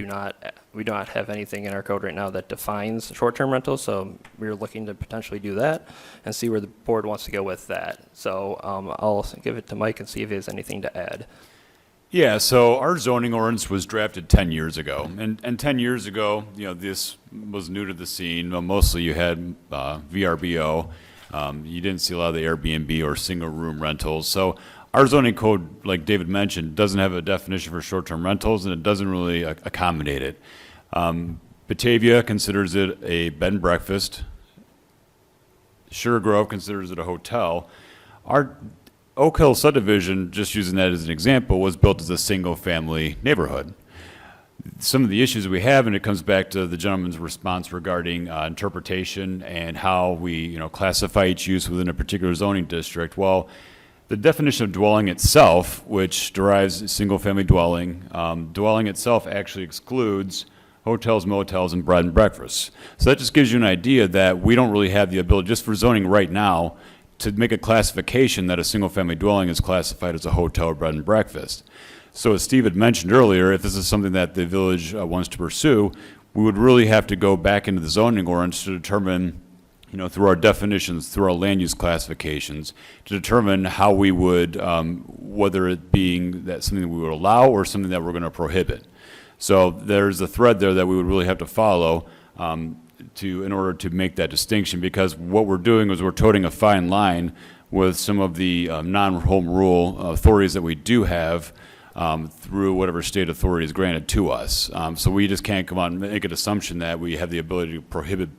we do not have anything in our code right now that defines short-term rentals, so we're looking to potentially do that and see where the board wants to go with that. So I'll give it to Mike and see if he has anything to add. Yeah, so our zoning ordinance was drafted 10 years ago. And 10 years ago, this was new to the scene. Mostly you had VRBO. You didn't see a lot of the Airbnb or single-room rentals. So our zoning code, like David mentioned, doesn't have a definition for short-term rentals, and it doesn't really accommodate it. Batavia considers it a bed and breakfast. Sugar Grove considers it a hotel. Our Oak Hill subdivision, just using that as an example, was built as a single-family neighborhood. Some of the issues we have, and it comes back to the gentleman's response regarding interpretation and how we, classify each use within a particular zoning district. Well, the definition of dwelling itself, which derives single-family dwelling, dwelling itself actually excludes hotels, motels, and bed and breakfasts. So that just gives you an idea that we don't really have the ability, just for zoning right now, to make a classification that a single-family dwelling is classified as a hotel or bed and breakfast. So as Steve had mentioned earlier, if this is something that the village wants to pursue, we would really have to go back into the zoning ordinance to determine, through our definitions, through our land use classifications, to determine how we would, whether it being that something that we would allow or something that we're going to prohibit. So there's a thread there that we would really have to follow in order to make that distinction, because what we're doing is we're toting a fine line with some of the non-home rule authorities that we do have through whatever state authority is granted to us. So we just can't come out and make an assumption that we have the ability to prohibit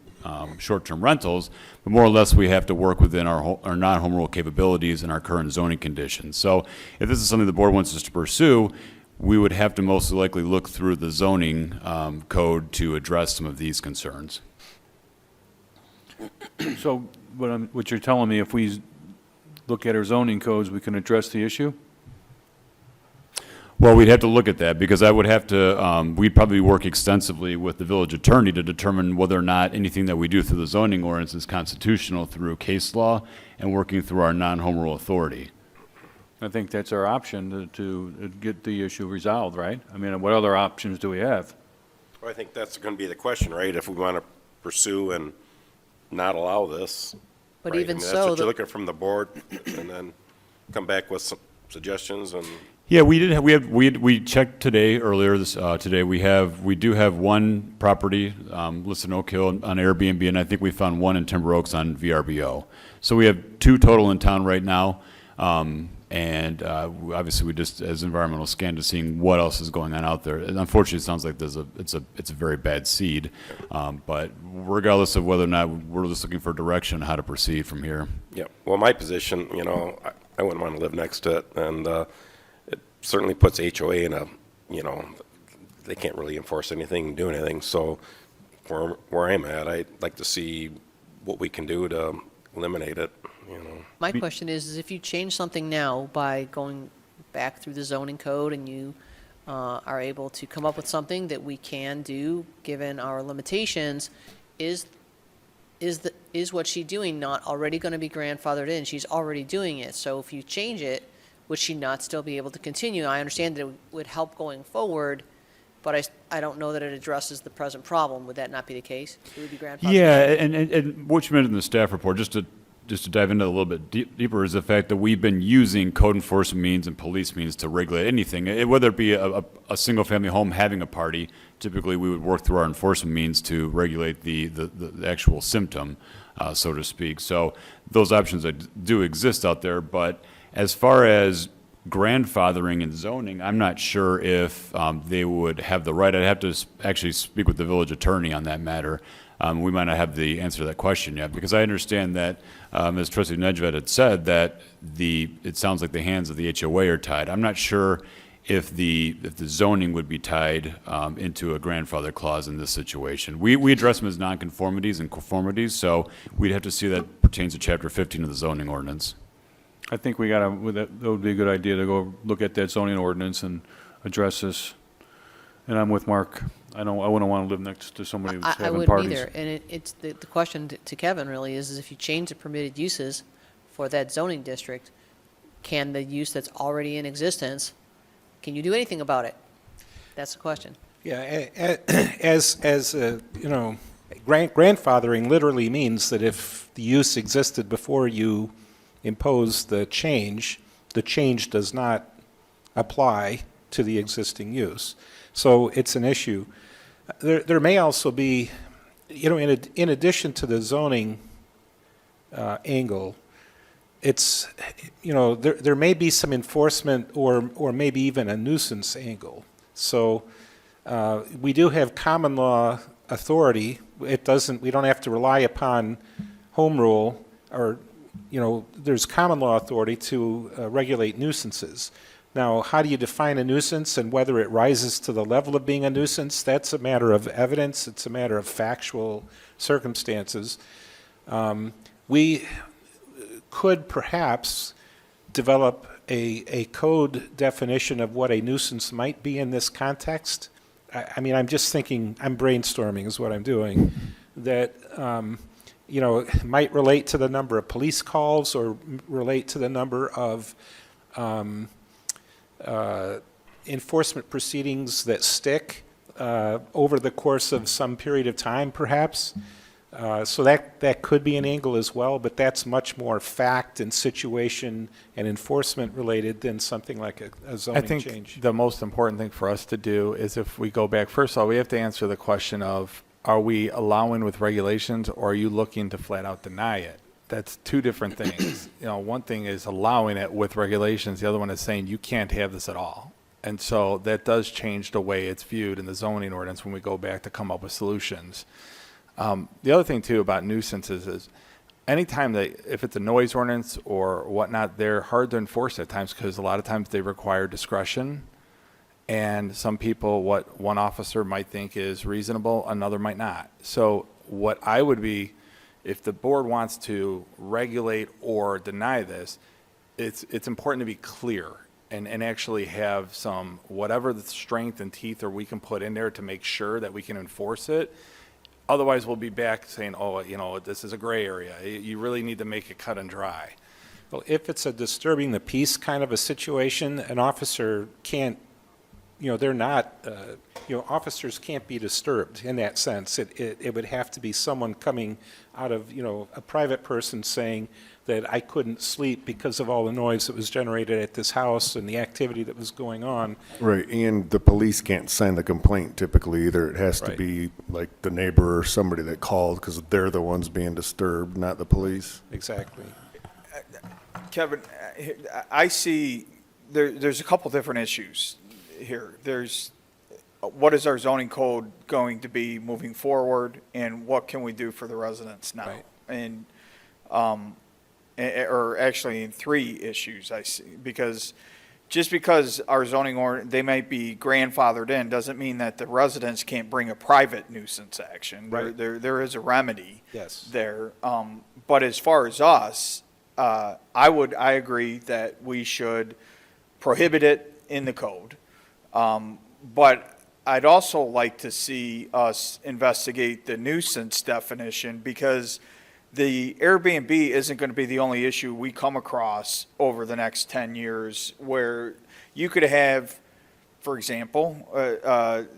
short-term rentals, but more or less we have to work within our non-home rule capabilities and our current zoning conditions. So if this is something the board wants us to pursue, we would have to most likely look through the zoning code to address some of these concerns. So what you're telling me, if we look at our zoning codes, we can address the issue? Well, we'd have to look at that, because I would have to, we'd probably work extensively with the village attorney to determine whether or not anything that we do through the zoning ordinance is constitutional through case law and working through our non-home rule authority. I think that's our option to get the issue resolved, right? I mean, what other options do we have? Well, I think that's going to be the question, right? If we want to pursue and not allow this. But right? even That's so, what you're looking from the board, and then come back with some suggestions and. Yeah, we did. We checked earlier today. We do have one property listed in Oak Hill on Airbnb, and I think we found one in Timber Oaks on VRBO. So we have 2 total in town right now. And obviously, we just, as environmental scan, just seeing what else is going on out there. And unfortunately, it sounds like it's a very bad seed. But regardless of whether or not, we're just looking for direction on how to proceed from here. Yeah, well, my position, I wouldn't want to live next to it, and it certainly puts HOA in a, they can't really enforce anything, do anything, so where I'm at, I'd like to see what we can do to eliminate it, My question is if you change something now by going back through the zoning code and you are able to come up with something that we can do, given our limitations, is what she's doing not already going to be grandfathered in? She's already doing it. So if you change it, would she not still be able to continue? I understand that it would help going forward, but I don't know that it addresses the present problem. Would that not be the case? It would be grandfathered? Yeah, and what you mentioned in the staff report, just to dive into it a little bit deeper, is the fact that we've been using code enforcement means and police means to regulate anything, whether it be a single-family home having a party. Typically, we would work through our enforcement means to regulate the actual symptom, so to speak. So those options do exist out there, but as far as grandfathering and zoning, I'm not sure if they would have the right. I'd have to actually speak with the village attorney on that matter. We might not have the answer to that question yet, because I understand that, as Trustee Nedved had said, that it sounds like the hands of the HOA are tied. I'm not sure if the zoning would be tied into a grandfather clause in this situation. We address them as nonconformities and conformities, so we'd have to see that pertains to Chapter 15 of the zoning ordinance. I think that would be a good idea to go look at that zoning ordinance and address this. And I'm with Mark. I wouldn't want to live next to somebody who's I having wouldn't parties. either. And it's the question to Kevin really is if you change the permitted uses for that zoning district, can the use that's already in existence, can you do anything about it? That's the question. Yeah, grandfathering literally means that if the use existed before you impose the change does not apply to the existing use. So it's an issue. There may also be, in addition to the zoning angle, it's, there may be some enforcement or maybe even a nuisance angle. So we do have common law authority. We don't have to rely upon home rule or, there's common law authority to regulate nuisances. Now, how do you define a nuisance and whether it rises to the level of being a nuisance? That's a matter of evidence. It's a matter of factual circumstances. We could perhaps develop a code definition of what a nuisance might be in this context. I'm just thinking, I'm brainstorming is what I'm doing, that it might relate to the number of police calls or relate to the number of enforcement proceedings that stick over the course of some period of time, perhaps. So that could be an angle as well, but that's much more fact and situation and enforcement related than something like a zoning change. I think the most important thing for us to do is if we go back, first of all, we have to answer the question of, are we allowing with regulations or are you looking to flat out deny it? That's two different things. One thing is allowing it with regulations. The other one is saying you can't have this at all. And so that does change the way it's viewed in the zoning ordinance when we go back to come up with solutions. The other thing too about nuisances is anytime if it's a noise ordinance or whatnot, they're hard to enforce at times because a lot of times they require discretion. And some people, what one officer might think is reasonable, another might not. So what I would be, if the board wants to regulate or deny this, it's important to be clear and actually have some, whatever the strength and teeth or we can put in there to make sure that we can enforce it. Otherwise, we'll be back saying, this is a gray area. You really need to make it cut and dry. Well, if it's a disturbing the peace kind of a situation, an officer can't, they're not, officers can't be disturbed in that sense. It would have to be someone coming out of, a private person saying that I couldn't sleep because of all the noise that was generated at this house and the activity that was going on. Right, and the police can't send a complaint typically either. It has to be like the neighbor or somebody that called because they're the ones being disturbed, not the police. Exactly. Kevin, I see, there's a couple different issues here. There's, what is our zoning code going to be moving forward, and what can we do for the residents now? Right. And, or actually in three issues I see, because just because our zoning they might be grandfathered in, doesn't mean that the residents can't bring a private nuisance action. Right. There is a remedy. Yes. There. But as far as us, I agree that we should prohibit it in the code. But I'd also like to see us investigate the nuisance definition, because the Airbnb isn't going to be the only issue we come across over the next 10 years, where you could have, for example,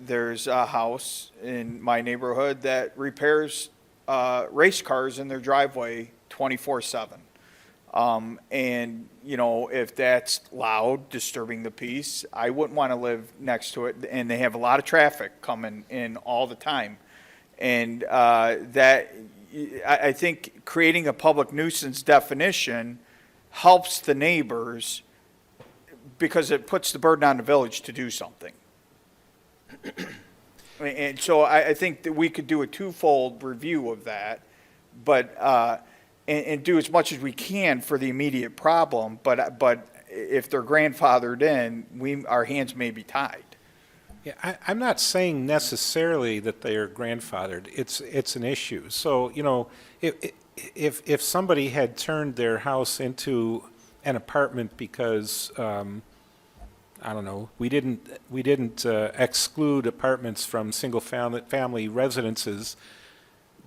there's a house in my neighborhood that repairs race cars in their driveway 24/7. And, you know, if that's loud, disturbing the peace, I wouldn't want to live next to it. And they have a lot of traffic coming in all the time. And I think creating a public nuisance definition helps the neighbors, because it puts the burden on the village to do something. And so I think that we could do a twofold review of that, but, and do as much as we can for the immediate problem, but if they're grandfathered in, our hands may be tied. Yeah, I'm not saying necessarily that they are grandfathered. It's an issue. So, you know, if somebody had turned their house into an apartment because, I don't know, we didn't exclude apartments from single family residences,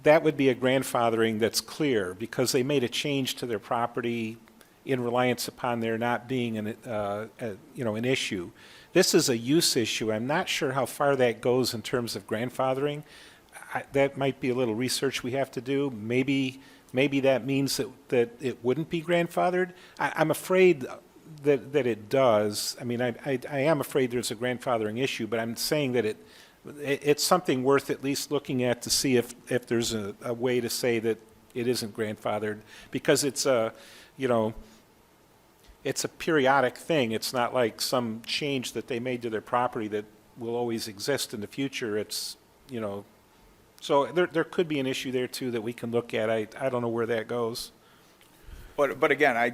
that would be a grandfathering that's clear, because they made a change to their property in reliance upon there not being an issue. This is a use issue. I'm not sure how far that goes in terms of grandfathering. That might be a little research we have to do. Maybe that means that it wouldn't be grandfathered. I'm afraid that it does. I mean, I am afraid there's a grandfathering issue, but I'm saying that it's something worth at least looking at to see if there's a way to say that it isn't grandfathered, because it's it's a periodic thing. It's not like some change that they made to their property that will always exist in the future. It's, you know, so there could be an issue there too that we can look at. I don't know where that goes. But again, I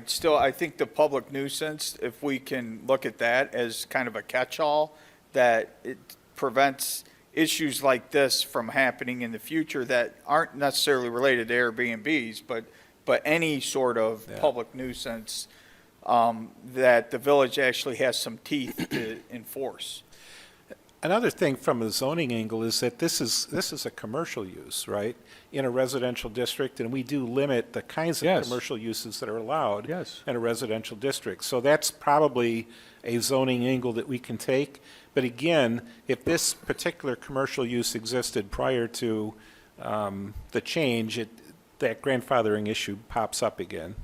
think the public nuisance, if we can look at that as kind of a catch-all, that it prevents issues like this from happening in the future that aren't necessarily related to Airbnbs, but any sort of public nuisance, that the village actually has some teeth to enforce. Another thing from a zoning angle is that this is a commercial use, right, in a residential district, and we do limit the kinds of Yes. commercial uses that are allowed Yes. in a residential district. So that's probably a zoning angle that we can take. But again, if this particular commercial use existed prior to the change, that grandfathering issue pops up again.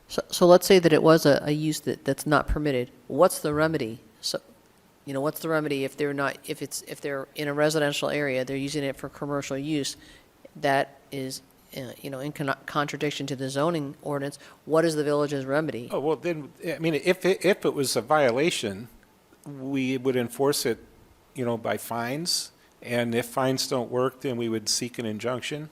So let's say that it was a use that's not permitted. What's the remedy? So, you know, what's the remedy if they're in a residential area, they're using it for commercial use, that is, in contradiction to the zoning ordinance, what is the village's remedy? Oh, well, then, I mean, if it was a violation, we would enforce it, by fines. And if fines don't work, then we would seek an injunction.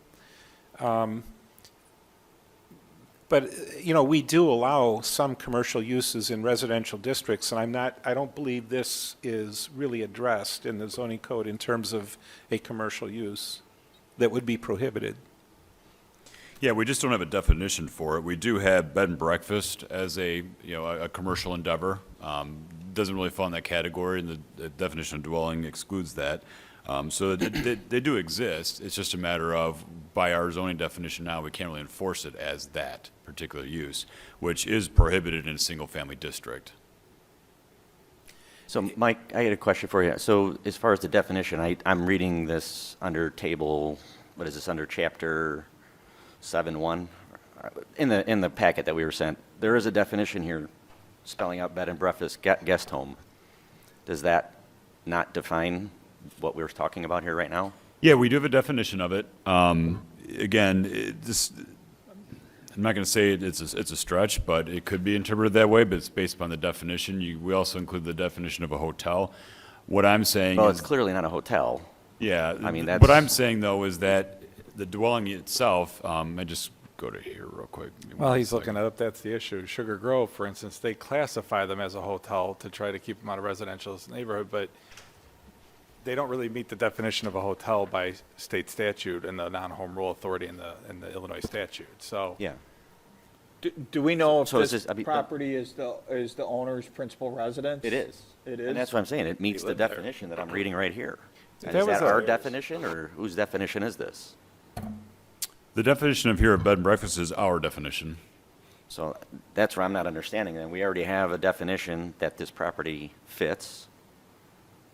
But, we do allow some commercial uses in residential districts, and I don't believe this is really addressed in the zoning code in terms of a commercial use that would be prohibited. Yeah, we just don't have a definition for it. We do have bed and breakfast as a commercial endeavor. Doesn't really fall in that category, and the definition of dwelling excludes that. So they do exist. It's just a matter of, by our zoning definition now, we can't really enforce it as that particular use, which is prohibited in a single-family district. So, Mike, I had a question for you. So, as far as the definition, I'm reading this under table, what is this, under chapter 7.1? In the packet that we were sent, there is a definition here spelling out bed and breakfast, guest home. Does that not define what we're talking about here right now? Yeah, we do have a definition of it. Again, I'm not going to say it's a stretch, but it could be interpreted that way, but it's based upon the definition. We also include the definition of a hotel. What I'm saying Well, is. it's clearly not a hotel. Yeah. I mean, What that's- I'm saying, though, is that the dwelling itself, I just go to here real quick. Give me Well, one he's second. looking it up, that's the issue. Sugar Grove, for instance, they classify them as a hotel to try to keep them out of residential neighborhood, but they don't really meet the definition of a hotel by state statute and the non-home rule authority in the Illinois statute, so. Yeah. Do we know if So is this this- I mean, property is the owner's principal residence? It is. It And is? that's what I'm saying. It meets the live there. definition that I'm reading right here. And That is was that a- our definition, or whose definition is this? The definition of here of bed and breakfast is our definition. So that's where I'm not understanding. Then we already have a definition that this property fits.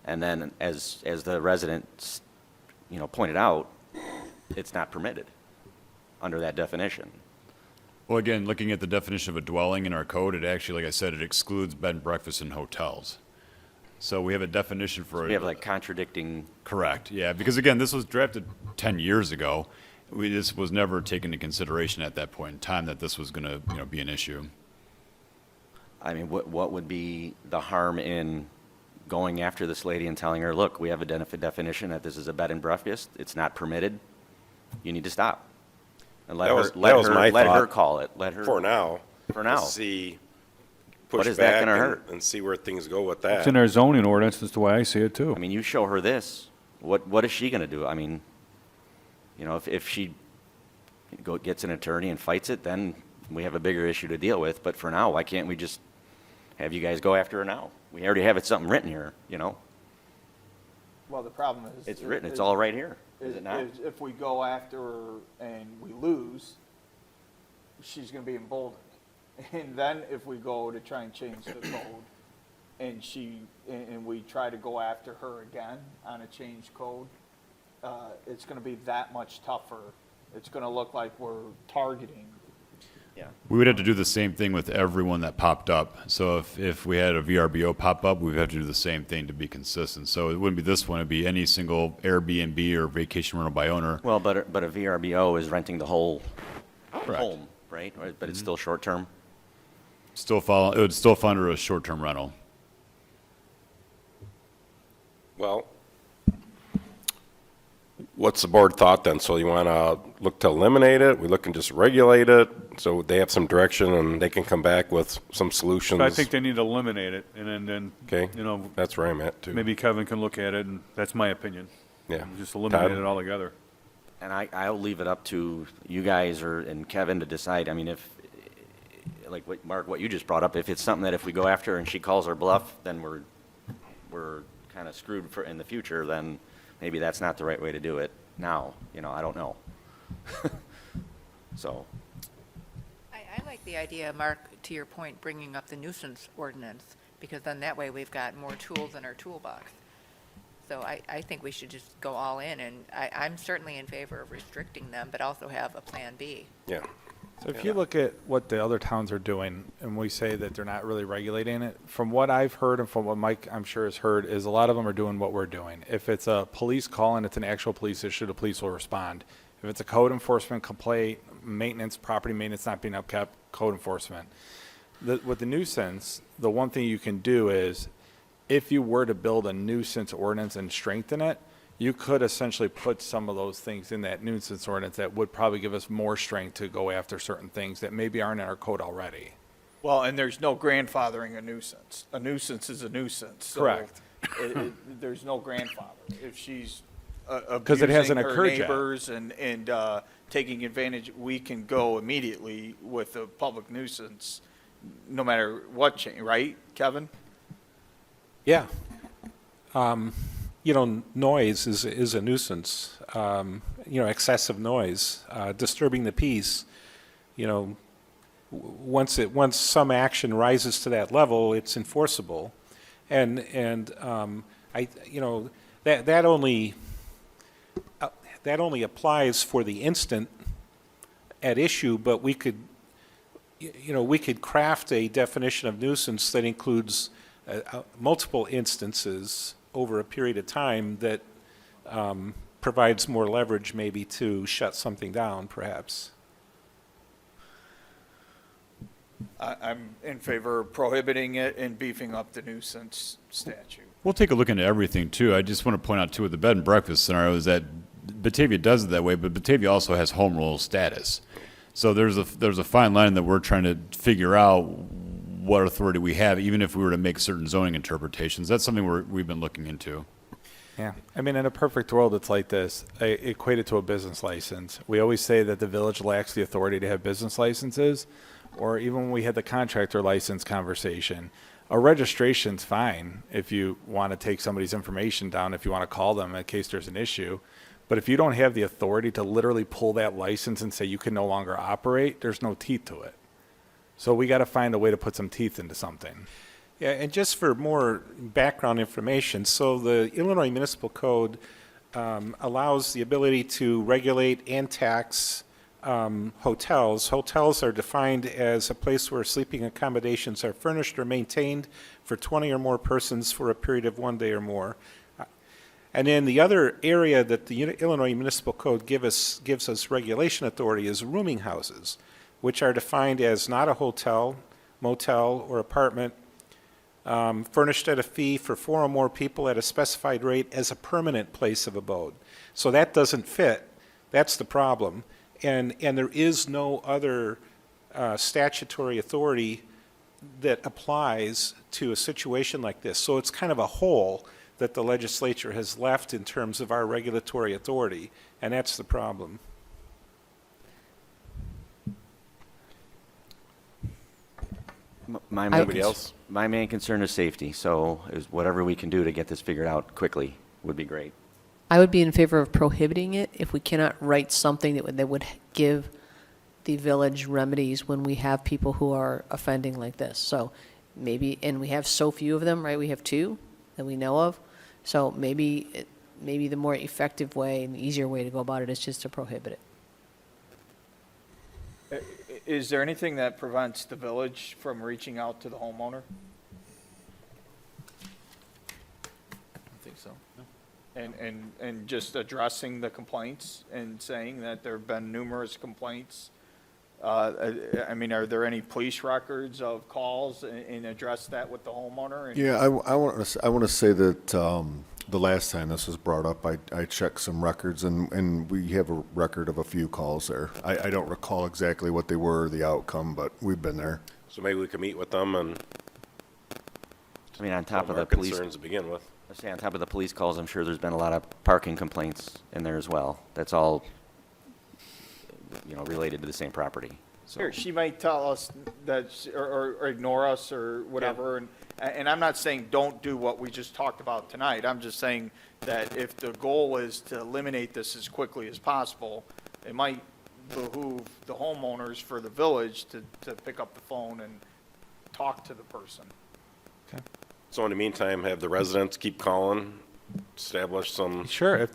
And then as the residents, pointed out, it's not permitted under that definition. Well, again, looking at the definition of a dwelling in our code, it actually, like I said, it excludes bed and breakfast and hotels. So we have a definition for. We have like contradicting. Correct, yeah, because again, this was drafted 10 years ago. This was never taken into consideration at that point in time that this was going to, be an issue. I mean, what would be the harm in going after this lady and telling her, look, we have a definition that this is a bed and breakfast. It's not permitted. You need to stop. And let That her, was- let that was her, my let her thought call it. Let her. For now. For now. See, What push is that back gonna and, hurt? and see where things go with It's that. in our zoning ordinance, that's the way I see it, too. I mean, you show her this. What is she going to do? I mean, if she gets an attorney and fights it, then we have a bigger issue to deal with. But for now, why can't we just have you guys go after her now? We already have something written here, Well, the problem is. It's written. It's all right here. Is it not? If we go after her and we lose, she's gonna be emboldened. And then if we go to try and change the code, and we try to go after her again on a changed code, it's gonna be that much tougher. It's gonna look like we're targeting. Yeah. We would have to do the same thing with everyone that popped up. So if we had a VRBO pop up, we would have to do the same thing to be consistent. So it wouldn't be this one, it'd be any single Airbnb or vacation rental by owner. Well, but a VRBO is renting the whole Correct. home, right? But it's still short term. It would still fall under a short-term rental. Well, what's the board thought then? So you want to look to eliminate it? We look and just regulate it? So they have some direction and they can come back with some solutions? But I think they need to eliminate it, and then, Okay, you that's where I'm at too. maybe Kevin can look at it, and that's my opinion. Yeah. Just eliminate Todd? it altogether. And I'll leave it up to you guys and Kevin to decide. I mean, if, like Mark, what you just brought up, if it's something that if we go after her and she calls our bluff, then we're kind of screwed in the future, then maybe that's not the right way to do it now. I don't know. So. I like the idea, Mark, to your point, bringing up the nuisance ordinance, because then that way we've got more tools in our toolbox. So I think we should just go all in, and I'm certainly in favor of restricting them, but also have a plan B. Yeah. So if you look at what the other towns are doing, and we say that they're not really regulating it, from what I've heard and from what Mike, I'm sure, has heard, is a lot of them are doing what we're doing. If it's a police call and it's an actual police issue, the police will respond. If it's a code enforcement complaint, maintenance, property maintenance not being upkept, code enforcement. With the nuisance, the one thing you can do is, if you were to build a nuisance ordinance and strengthen it, you could essentially put some of those things in that nuisance ordinance that would probably give us more strength to go after certain things that maybe aren't in our code already. Well, and there's no grandfathering a nuisance. A nuisance is a nuisance. So Correct. There's no grandfather. If she's 'Cause it hasn't abusing her occurred yet. neighbors and taking advantage, we can go immediately with a public nuisance, no matter what change, right, Kevin? Yeah. Noise is a nuisance. Excessive noise, disturbing the peace. Once some action rises to that level, it's enforceable, and that only applies for the instant at issue, but we could craft a definition of nuisance that includes multiple instances over a period of time that provides more leverage maybe to shut something down, perhaps. I'm in favor of prohibiting it and beefing up the nuisance statute. We'll take a look into everything too. I just want to point out too, with the bed and breakfast scenario is that Batavia does it that way, but Batavia also has home rule status. So there's a fine line that we're trying to figure out what authority we have, even if we were to make certain zoning interpretations. That's something we've been looking into. Yeah, I mean, in a perfect world, it's like this. I equate it to a business license. We always say that the village lacks the authority to have business licenses, or even when we had the contractor license conversation. A registration's fine if you want to take somebody's information down, if you want to call them in case there's an issue. But if you don't have the authority to literally pull that license and say you can no longer operate, there's no teeth to it. So we got to find a way to put some teeth into something. Yeah, and just for more background information, so the Illinois Municipal Code allows the ability to regulate and tax hotels. Hotels are defined as a place where sleeping accommodations are furnished or maintained for 20 or more persons for a period of 1 day or more. And then the other area that the Illinois Municipal Code gives us regulation authority is rooming houses, which are defined as not a hotel, motel, or apartment, furnished at a fee for 4 or more people at a specified rate as a permanent place of abode. So that doesn't fit. That's the problem. And there is no other statutory authority that applies to a situation like this. So it's kind of a hole that the legislature has left in terms of our regulatory authority, and that's the problem. Anybody else? My main concern is safety, so whatever we can do to get this figured out quickly would be great. I would be in favor of prohibiting it if we cannot write something that would give the village remedies when we have people who are offending like this. So maybe, and we have so few of them, right? We have 2 that we know of. So maybe the more effective way and easier way to go about it is just to prohibit it. Is there anything that prevents the village from reaching out to the homeowner? I think so. And just addressing the complaints and saying that there have been numerous complaints? I mean, are there any police records of calls and address that with the homeowner? And Yeah, I want to say that the last time this was brought up, I checked some records, and we have a record of a few calls there. I don't recall exactly what they were, the outcome, but we've been there. So maybe we can meet with them and I mean, on top of our the police, concerns to begin with. I say on top of the police calls, I'm sure there's been a lot of parking complaints in there as well. That's all, related to the same property. So Here, she might tell us that, or ignore us or whatever, and I'm not saying don't do what we just talked about tonight. I'm just saying that if the goal is to eliminate this as quickly as possible, it might behoove the homeowners for the village to pick up the phone and talk to the person. So in the meantime, have the residents keep calling, establish some. Sure, if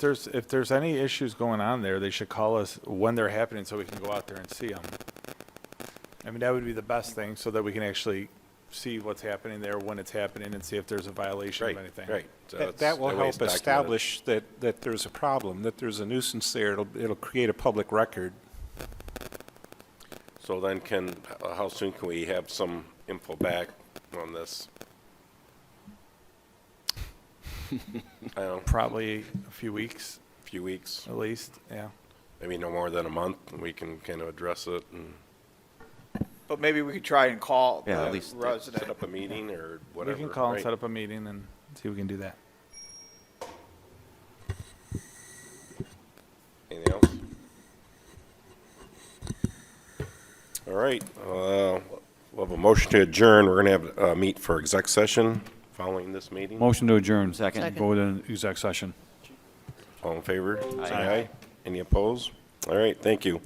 there's any issues going on there, they should call us when they're happening so we can go out there and see them. I mean, that would be the best thing so that we can actually see what's happening there when it's happening and see if there's a violation of anything. Right. So That will that way help it's documented. establish that there's a problem, that there's a nuisance there. It'll create a public record. So then how soon can we have some info back on this? I don't know, Probably a few weeks, few weeks, at least, yeah. maybe no more than a month, and we can kind of address it and But maybe we could try and call Yeah, the at least resident. set up a meeting or whatever. We can call and right? set up a meeting and see if we can do that. Anything else? All right, we'll have a motion to adjourn. We're going to have a meet for exec session following this meeting. Motion to adjourn. Second. Go with an exec session. All in favor? Aye. Say aye. Any opposed? All right, thank you.